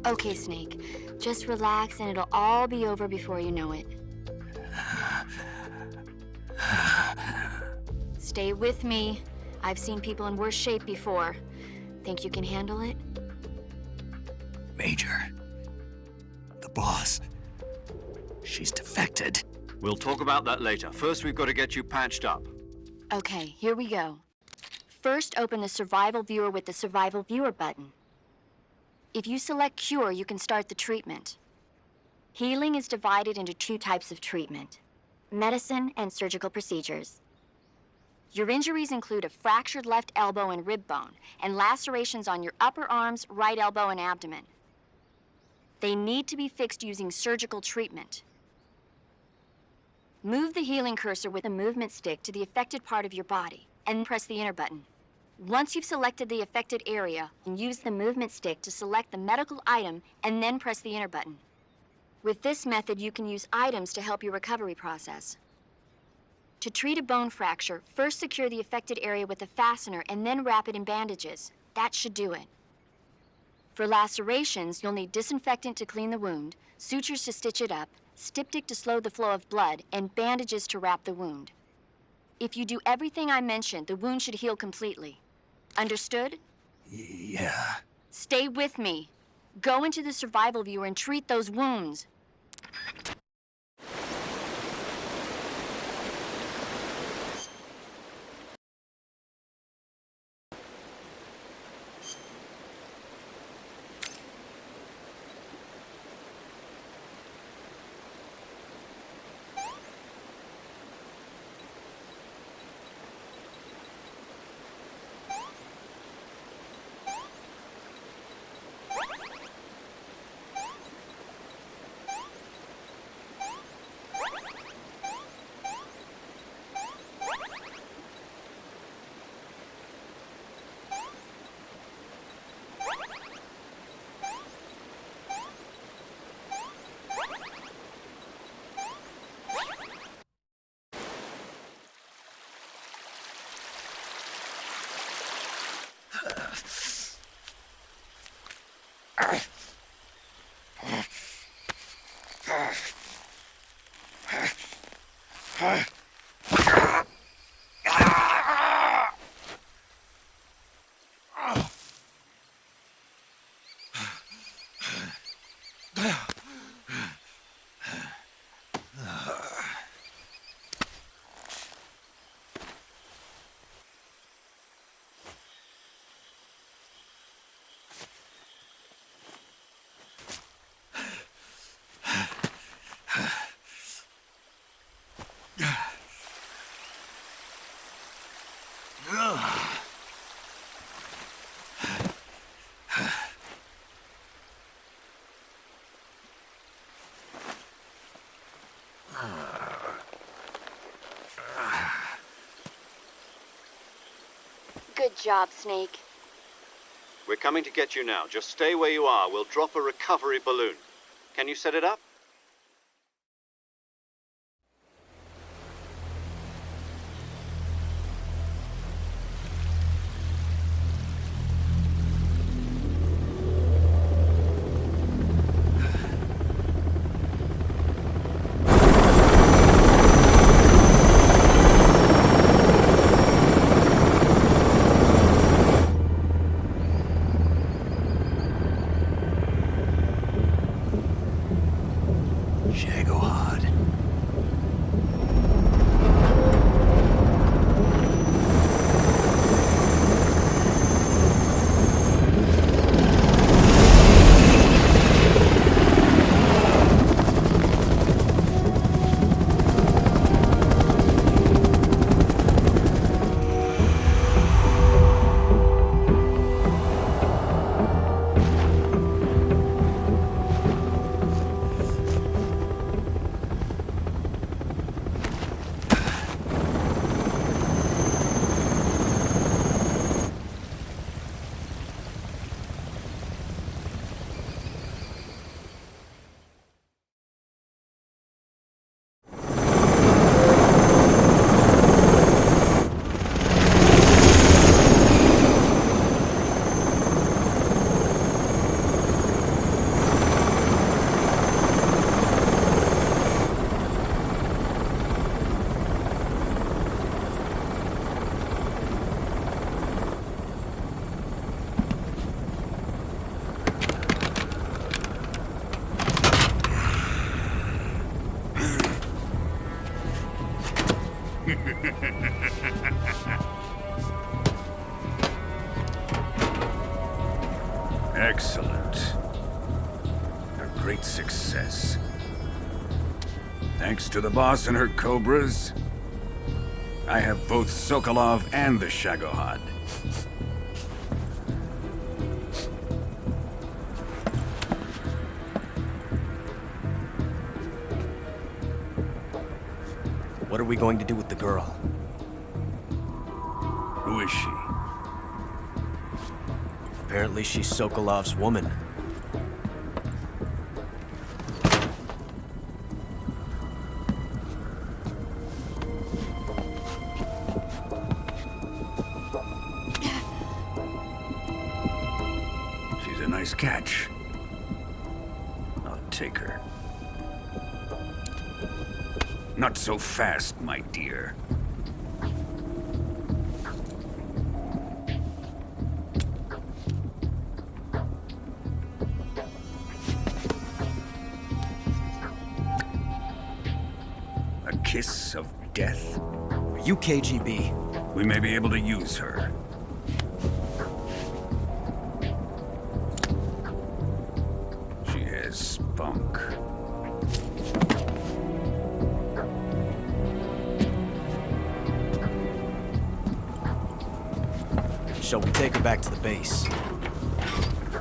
Okay, Snake. Just relax and it'll all be over before you know it. Stay with me. I've seen people in worse shape before. Think you can handle it? Major. The boss. She's defected. We'll talk about that later. First, we've got to get you patched up. Okay, here we go. First, open the Survival Viewer with the Survival Viewer button. If you select Cure, you can start the treatment. Healing is divided into two types of treatment: medicine and surgical procedures. Your injuries include a fractured left elbow and rib bone, and lacerations on your upper arms, right elbow, and abdomen. They need to be fixed using surgical treatment. Move the healing cursor with a movement stick to the affected part of your body, and press the enter button. Once you've selected the affected area, use the movement stick to select the medical item, and then press the enter button. With this method, you can use items to help your recovery process. To treat a bone fracture, first secure the affected area with a fastener and then wrap it in bandages. That should do it. For lacerations, you'll need disinfectant to clean the wound, sutures to stitch it up, styptic to slow the flow of blood, and bandages to wrap the wound. If you do everything I mentioned, the wound should heal completely. Understood? Yeah. Stay with me. Go into the Survival Viewer and treat those wounds. Good job, Snake. We're coming to get you now. Just stay where you are. We'll drop a recovery balloon. Can you set it up? Shagohod. Excellent. A great success. Thanks to the boss and her cobras, I have both Sokolov and the Shagohod. What are we going to do with the girl? Who is she? Apparently she's Sokolov's woman. She's a nice catch. I'll take her. Not so fast, my dear. A kiss of death? Are you KGB? We may be able to use her. She has spunk. Shall we take her back to the base?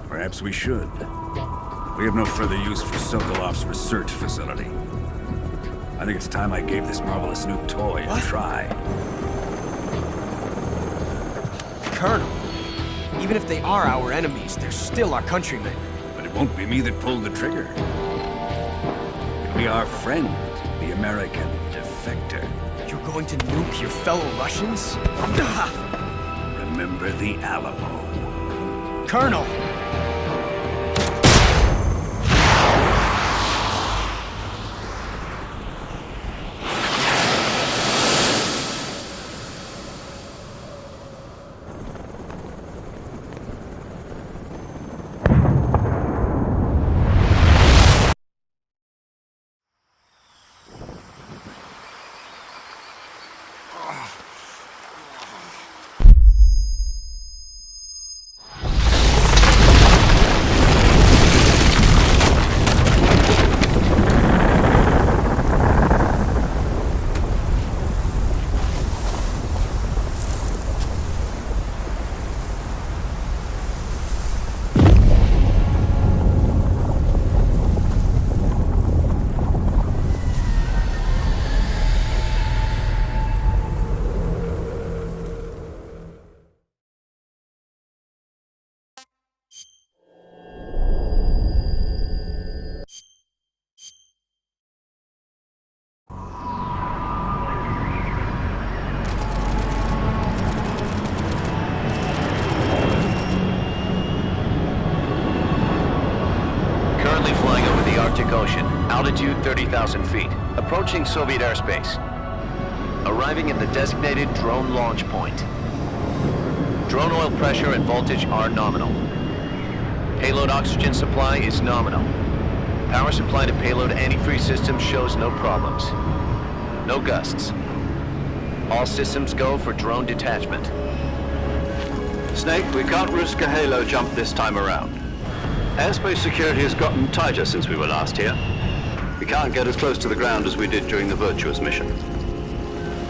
Perhaps we should. We have no further use for Sokolov's research facility. I think it's time I gave this marvelous new toy a try. Colonel, even if they are our enemies, they're still our countrymen. But it won't be me that pulled the trigger. It'll be our friend, the American defector. You're going to nuke your fellow Russians? Remember the Alamo. Colonel! Arctic Ocean, altitude 30,000 feet, approaching Soviet airspace. Arriving at the designated drone launch point. Drone oil pressure and voltage are nominal. Payload oxygen supply is nominal. Power supply to payload antifreeze system shows no problems. No gusts. All systems go for drone detachment. Snake, we can't risk a halo jump this time around. Airspace security has gotten tighter since we were last here. We can't get as close to the ground as we did during the Virtuous mission.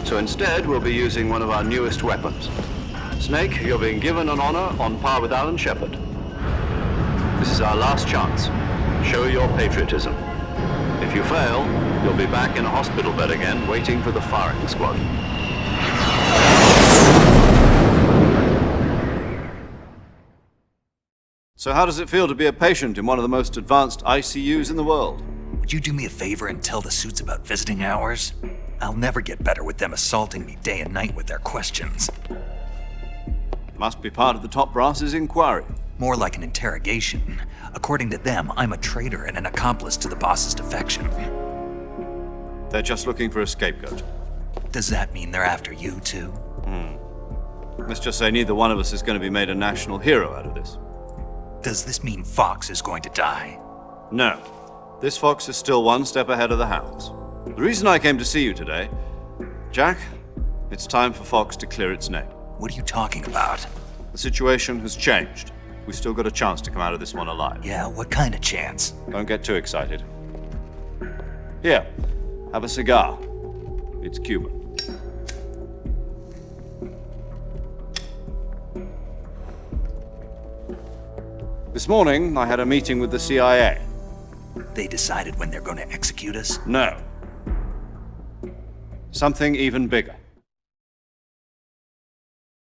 So instead, we'll be using one of our newest weapons. Snake, you're being given an honor on par with Alan Shepard. This is our last chance. Show your patriotism. If you fail, you'll be back in a hospital bed again, waiting for the firing squad. So how does it feel to be a patient in one of the most advanced ICUs in the world? Would you do me a favor and tell the suits about visiting hours? I'll never get better with them assaulting me day and night with their questions. Must be part of the top brass's inquiry. More like an interrogation. According to them, I'm a traitor and an accomplice to the boss's defection. They're just looking for a scapegoat. Does that mean they're after you, too? Let's just say neither one of us is going to be made a national hero out of this. Does this mean Fox is going to die? No. This fox is still one step ahead of the hounds. The reason I came to see you today, Jack, it's time for Fox to clear its name. What are you talking about? The situation has changed. We've still got a chance to come out of this one alive. Yeah, what kind of chance? Don't get too excited. Here, have a cigar. It's Cuban. This morning, I had a meeting with the CIA. They decided when they're going to execute us? No. Something even bigger.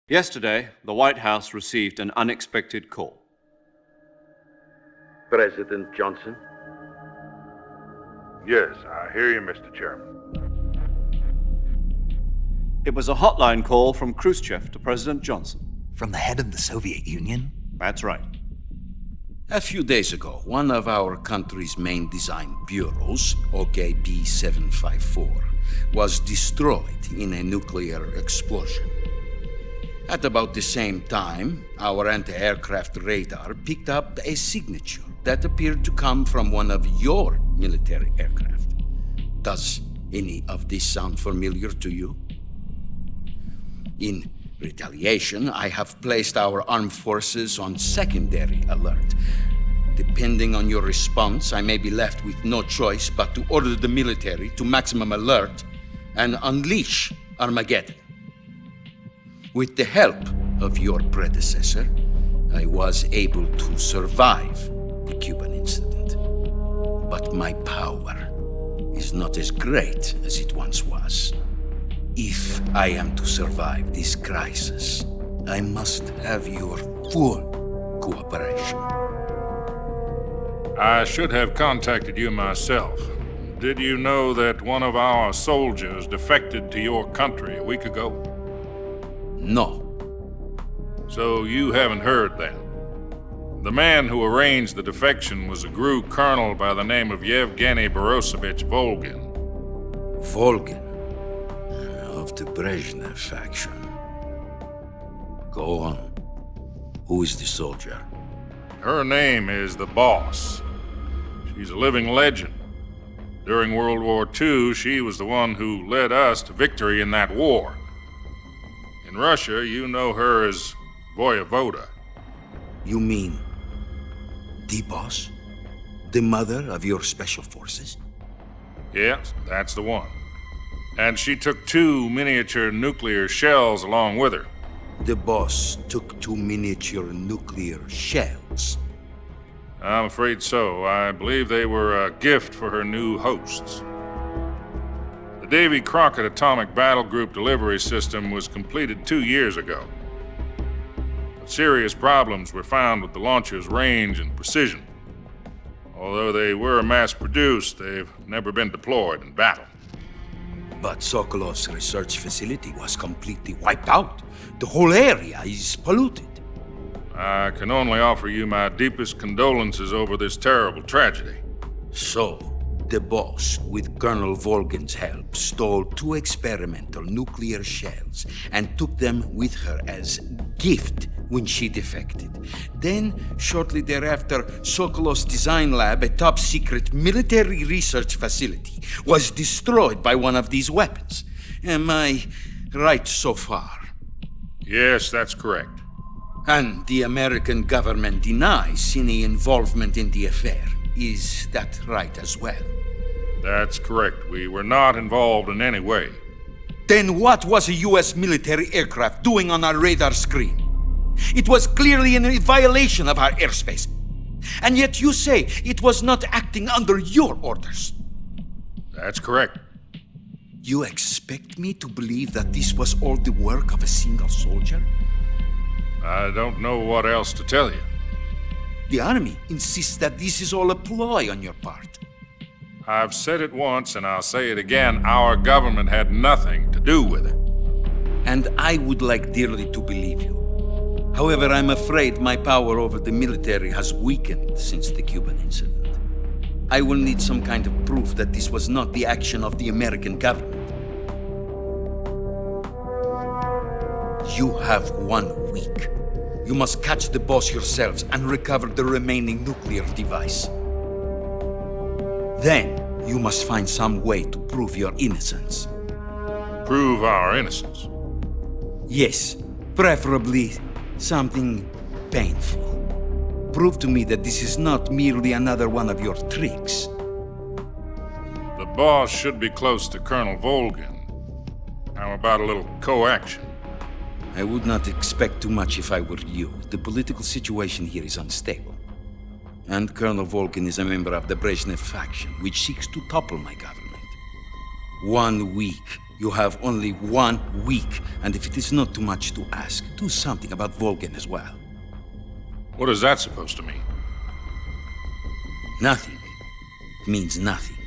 Yesterday, the White House received an unexpected call. President Johnson? Yes, I hear you, Mr. Chairman. It was a hotline call from Khrushchev to President Johnson. From the head of the Soviet Union? That's right. A few days ago, one of our country's main design bureaus, OKB 754, was destroyed in a nuclear explosion. At about the same time, our anti-aircraft radar picked up a signature that appeared to come from one of your military aircraft. Does any of this sound familiar to you? In retaliation, I have placed our armed forces on secondary alert. Depending on your response, I may be left with no choice but to order the military to maximum alert and unleash Armageddon. With the help of your predecessor, I was able to survive the Cuban incident. But my power is not as great as it once was. If I am to survive this crisis, I must have your full cooperation. I should have contacted you myself. Did you know that one of our soldiers defected to your country a week ago? No. So you haven't heard then. The man who arranged the defection was a GRU colonel by the name of Yevgeny Borisovich Volgin. Volgin? Of the Brezhnev faction. Go on. Who is the soldier? Her name is the Boss. She's a living legend. During World War II, she was the one who led us to victory in that war. In Russia, you know her as Voyevoda. You mean the Boss? The mother of your special forces? Yes, that's the one. And she took 2 miniature nuclear shells along with her. The Boss took 2 miniature nuclear shells? I'm afraid so. I believe they were a gift for her new hosts. The Davy Crockett Atomic Battle Group delivery system was completed 2 years ago. But serious problems were found with the launcher's range and precision. Although they were mass-produced, they've never been deployed in battle. But Sokolov's research facility was completely wiped out. The whole area is polluted. I can only offer you my deepest condolences over this terrible tragedy. So, the boss, with Colonel Volgin's help, stole 2 experimental nuclear shells and took them with her as gift when she defected. Then, shortly thereafter, Sokolov's design lab, a top-secret military research facility, was destroyed by one of these weapons. Am I right so far? Yes, that's correct. And the American government denies any involvement in the affair. Is that right as well? That's correct. We were not involved in any way. Then what was a U.S. military aircraft doing on our radar screen? It was clearly in violation of our airspace. And yet you say it was not acting under your orders. That's correct. You expect me to believe that this was all the work of a single soldier? I don't know what else to tell you. The army insists that this is all a ploy on your part. I've said it once and I'll say it again. Our government had nothing to do with it. And I would like dearly to believe you. However, I'm afraid my power over the military has weakened since the Cuban incident. I will need some kind of proof that this was not the action of the American government. You have 1 week. You must catch the boss yourselves and recover the remaining nuclear device. Then, you must find some way to prove your innocence. Prove our innocence? Yes, preferably something painful. Prove to me that this is not merely another one of your tricks. The boss should be close to Colonel Volgin. How about a little coaction? I would not expect too much if I were you. The political situation here is unstable. And Colonel Volgin is a member of the Brezhnev faction, which seeks to topple my government. 1 week. You have only 1 week. And if it is not too much to ask, do something about Volgin as well. What is that supposed to mean? Nothing. It means nothing.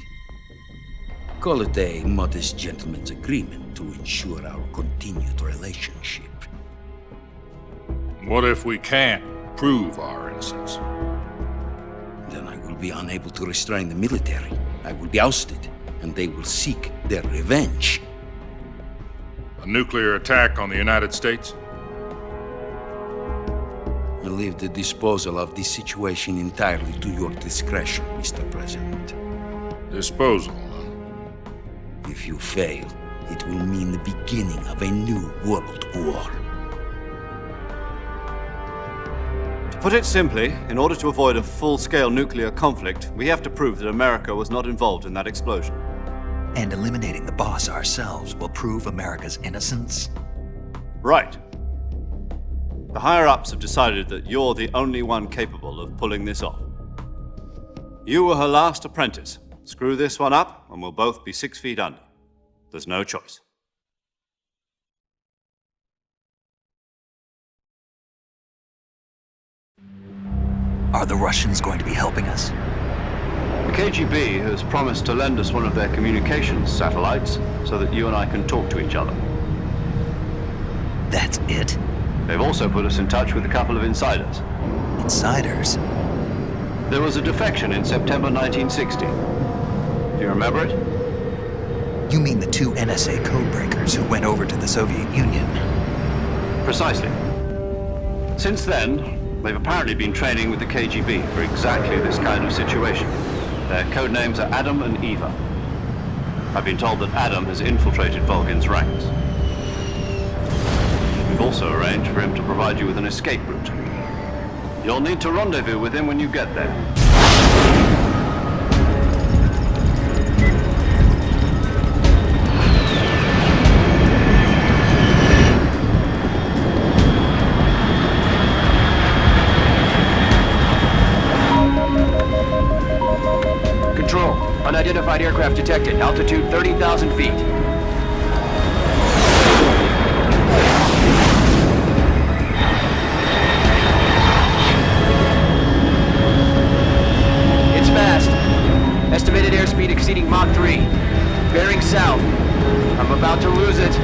Call it a modest gentleman's agreement to ensure our continued relationship. What if we can't prove our innocence? Then I will be unable to restrain the military. I will be ousted, and they will seek their revenge. A nuclear attack on the United States? I leave the disposal of this situation entirely to your discretion, Mr. President. Disposal? If you fail, it will mean the beginning of a new world war. To put it simply, in order to avoid a full-scale nuclear conflict, we have to prove that America was not involved in that explosion. And eliminating the boss ourselves will prove America's innocence? Right. The higher-ups have decided that you're the only one capable of pulling this off. You were her last apprentice. Screw this one up, and we'll both be 6 feet under. There's no choice. Are the Russians going to be helping us? The KGB has promised to lend us one of their communications satellites so that you and I can talk to each other. That's it? They've also put us in touch with a couple of insiders. Insiders? There was a defection in September 1960. Do you remember it? You mean the 2 NSA codebreakers who went over to the Soviet Union? Precisely. Since then, they've apparently been training with the KGB for exactly this kind of situation. Their code names are Adam and Eva. I've been told that Adam has infiltrated Volgin's ranks. We've also arranged for him to provide you with an escape route. You'll need to rendezvous with him when you get there. Control, unidentified aircraft detected. Altitude 30,000 feet. It's fast. Estimated airspeed exceeding Mach 3. Bearing south. I'm about to lose it.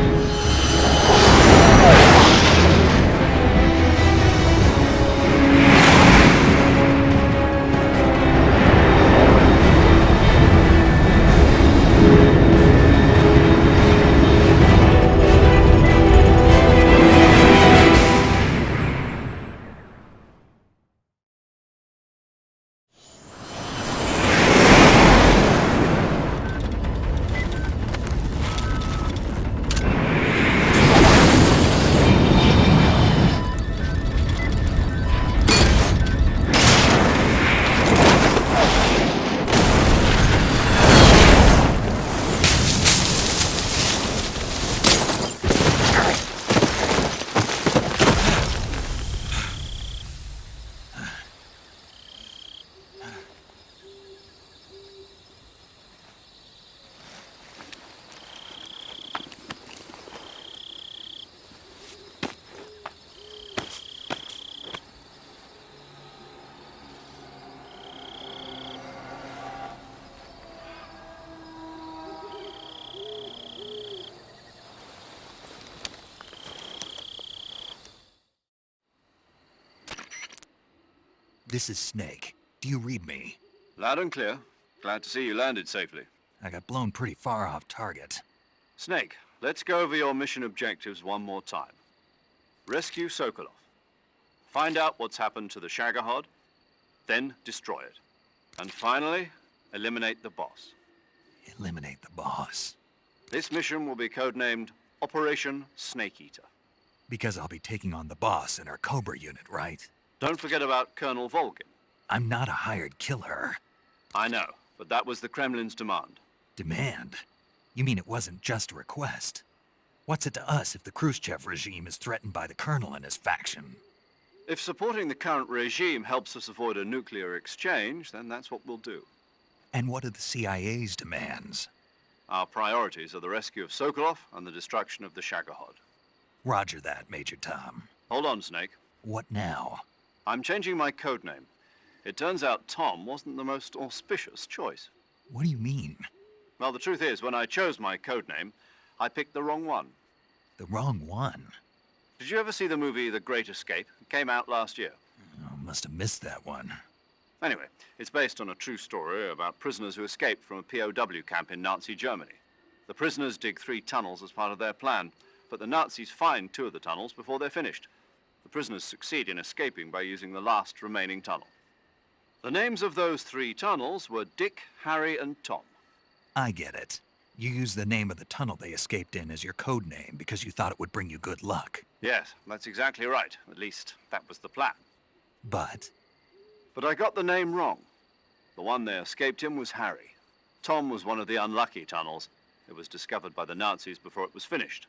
This is Snake. Do you read me? Loud and clear. Glad to see you landed safely. I got blown pretty far off target. Snake, let's go over your mission objectives one more time. Rescue Sokolov. Find out what's happened to the Shagohod, then destroy it. And finally, eliminate the boss. Eliminate the boss. This mission will be codenamed Operation Snake Eater. Because I'll be taking on the boss in our Cobra unit, right? Don't forget about Colonel Volgin. I'm not a hired killer. I know, but that was the Kremlin's demand. Demand? You mean it wasn't just a request? What's it to us if the Khrushchev regime is threatened by the Colonel and his faction? If supporting the current regime helps us avoid a nuclear exchange, then that's what we'll do. And what are the CIA's demands? Our priorities are the rescue of Sokolov and the destruction of the Shagohod. Roger that, Major Tom. Hold on, Snake. What now? I'm changing my codename. It turns out Tom wasn't the most auspicious choice. What do you mean? Well, the truth is, when I chose my codename, I picked the wrong one. The wrong one? Did you ever see the movie The Great Escape? It came out last year. Oh, must have missed that one. Anyway, it's based on a true story about prisoners who escaped from a POW camp in Nazi Germany. The prisoners dig 3 tunnels as part of their plan, but the Nazis find 2 of the tunnels before they're finished. The prisoners succeed in escaping by using the last remaining tunnel. The names of those 3 tunnels were Dick, Harry, and Tom. I get it. You used the name of the tunnel they escaped in as your code name because you thought it would bring you good luck. Yes, that's exactly right. At least, that was the plan. But I got the name wrong. The one they escaped in was Harry. Tom was one of the unlucky tunnels. It was discovered by the Nazis before it was finished.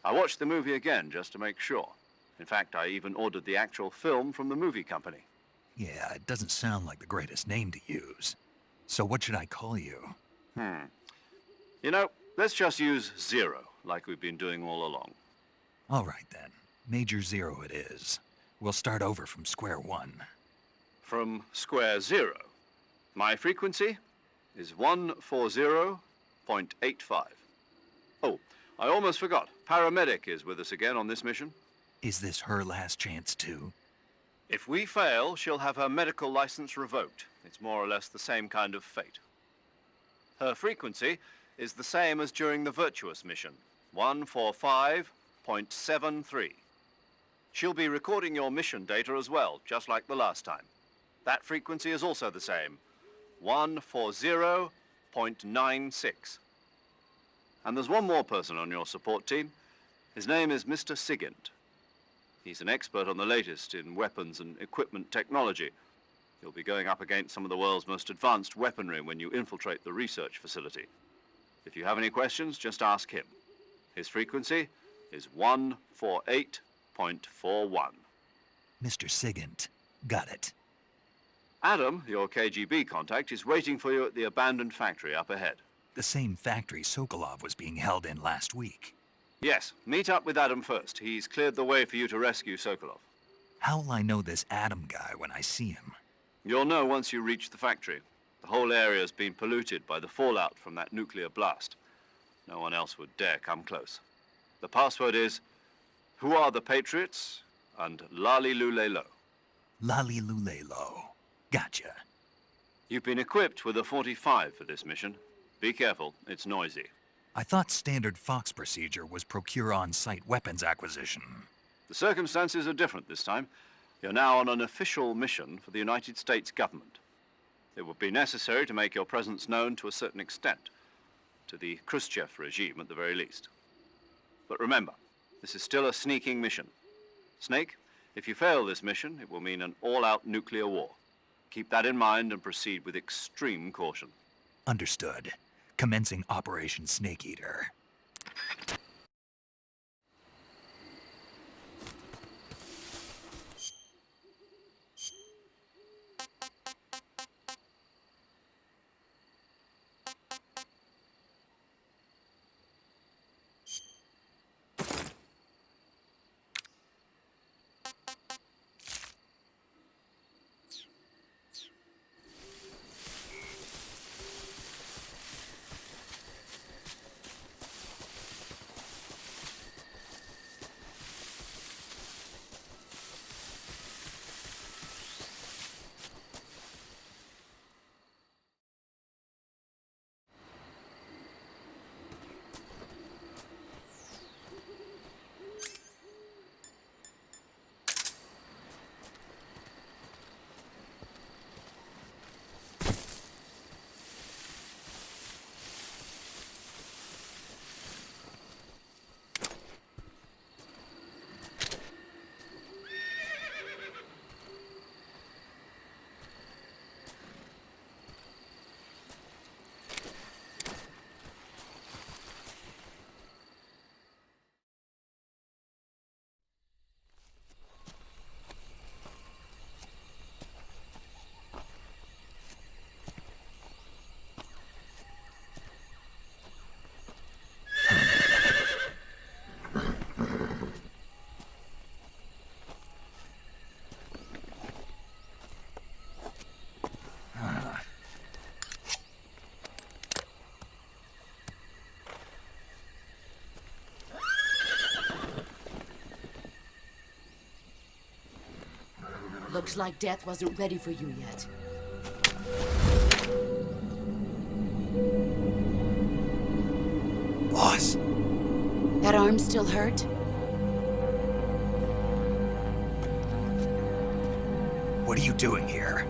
I watched the movie again just to make sure. In fact, I even ordered the actual film from the movie company. yeah, it doesn't sound like the greatest name to use. So what should I call you? You know, let's just use Zero, like we've been doing all along. All right then. Major Zero it is. We'll start over from square one. From square 0. My frequency is 140.85. Oh, I almost forgot. Paramedic is with us again on this mission. Is this her last chance too? If we fail, she'll have her medical license revoked. It's more or less the same kind of fate. Her frequency is the same as during the Virtuous mission, 145.73. She'll be recording your mission data as well, just like the last time. That frequency is also the same, 140.96. And there's one more person on your support team. His name is Mr. Sigint. He's an expert on the latest in weapons and equipment technology. You'll be going up against some of the world's most advanced weaponry when you infiltrate the research facility. If you have any questions, just ask him. His frequency is 148.41. Mr. Sigint. Got it. Adam, your KGB contact, is waiting for you at the abandoned factory up ahead. The same factory Sokolov was being held in last week. Yes, meet up with Adam first. He's cleared the way for you to rescue Sokolov. How'll I know this Adam guy when I see him? You'll know once you reach the factory. The whole area's been polluted by the fallout from that nuclear blast. No one else would dare come close. The password is, "Who are the Patriots?" and Lali Lulelo. Lali Lulelo. Gotcha. You've been equipped with a 45 for this mission. Be careful, it's noisy. I thought standard Fox procedure was procure on-site weapons acquisition. The circumstances are different this time. You're now on an official mission for the United States government. It would be necessary to make your presence known to a certain extent, to the Khrushchev regime at the very least. But remember, this is still a sneaking mission. Snake, if you fail this mission, it will mean an all-out nuclear war. Keep that in mind and proceed with extreme caution. Understood. Commencing Operation Snake Eater. Looks like death wasn't ready for you yet. Boss. That arm still hurt? What are you doing here?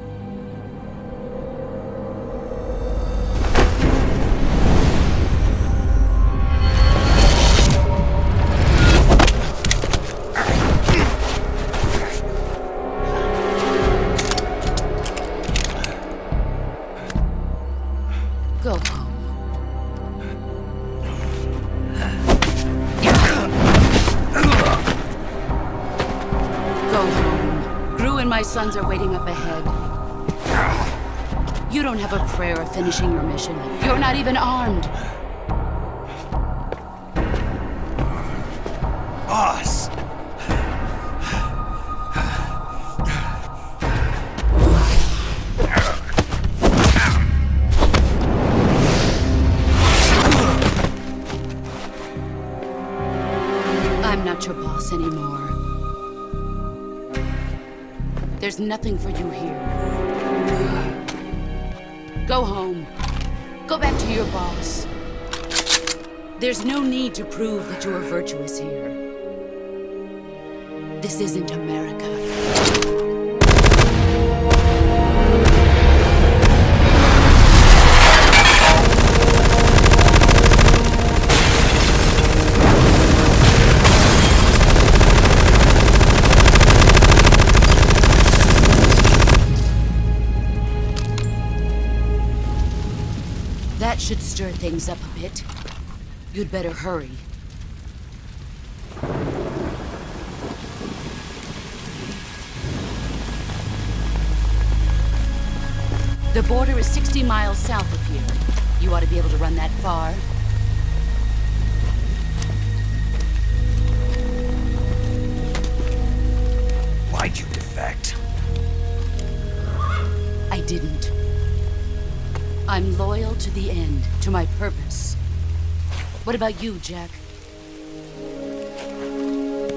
Go home. Go home. Gru and my sons are waiting up ahead. You don't have a prayer of finishing your mission. You're not even armed. Boss! I'm not your boss anymore. There's nothing for you here. Go home. Go back to your boss. There's no need to prove that you are virtuous here. This isn't America. That should stir things up a bit. You'd better hurry. The border is 60 miles south of here. You ought to be able to run that far. Why'd you defect? I didn't. I'm loyal to the end, to my purpose. What about you, Jack?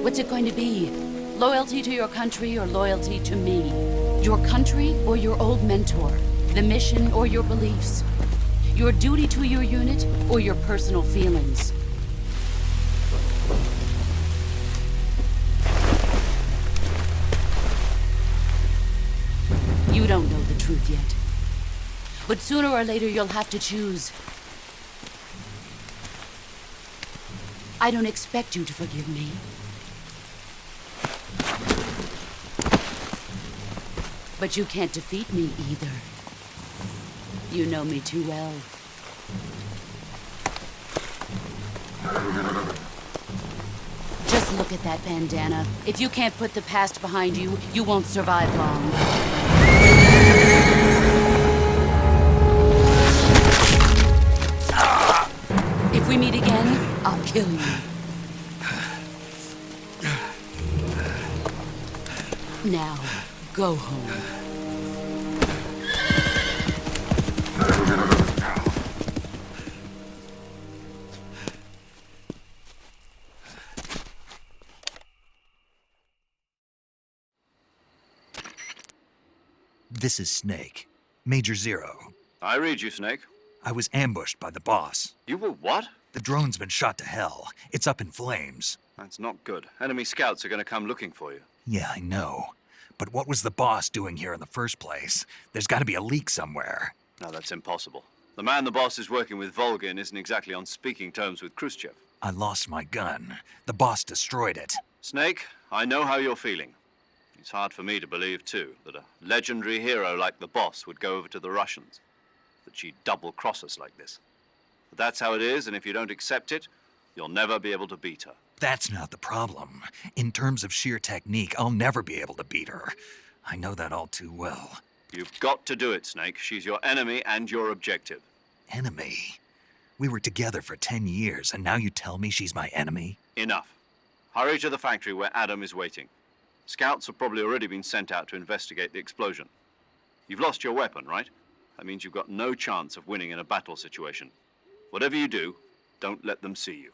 What's it going to be? Loyalty to your country or loyalty to me? Your country or your old mentor? The mission or your beliefs? Your duty to your unit or your personal feelings? You don't know the truth yet. But sooner or later, you'll have to choose. I don't expect you to forgive me. But you can't defeat me either. You know me too well. Just look at that bandana. If you can't put the past behind you, you won't survive long. If we meet again, I'll kill you. Now, go home. This is Snake. Major Zero. I read you, Snake. I was ambushed by the boss. You were what? The drone's been shot to hell. It's up in flames. That's not good. Enemy scouts are going to come looking for you. Yeah, I know. But what was the boss doing here in the first place? There's got to be a leak somewhere. No, that's impossible. The man the boss is working with, Volgin, isn't exactly on speaking terms with Khrushchev. I lost my gun. The boss destroyed it. Snake, I know how you're feeling. It's hard for me to believe, too, that a legendary hero like the boss would go over to the Russians. That she'd double-cross us like this. But that's how it is, and if you don't accept it, you'll never be able to beat her. That's not the problem. In terms of sheer technique, I'll never be able to beat her. I know that all too well. You've got to do it, Snake. She's your enemy and your objective. Enemy? We were together for 10 years, and now you tell me she's my enemy? Enough. Hurry to the factory where Adam is waiting. Scouts have probably already been sent out to investigate the explosion. You've lost your weapon, right? That means you've got no chance of winning in a battle situation. Whatever you do, don't let them see you.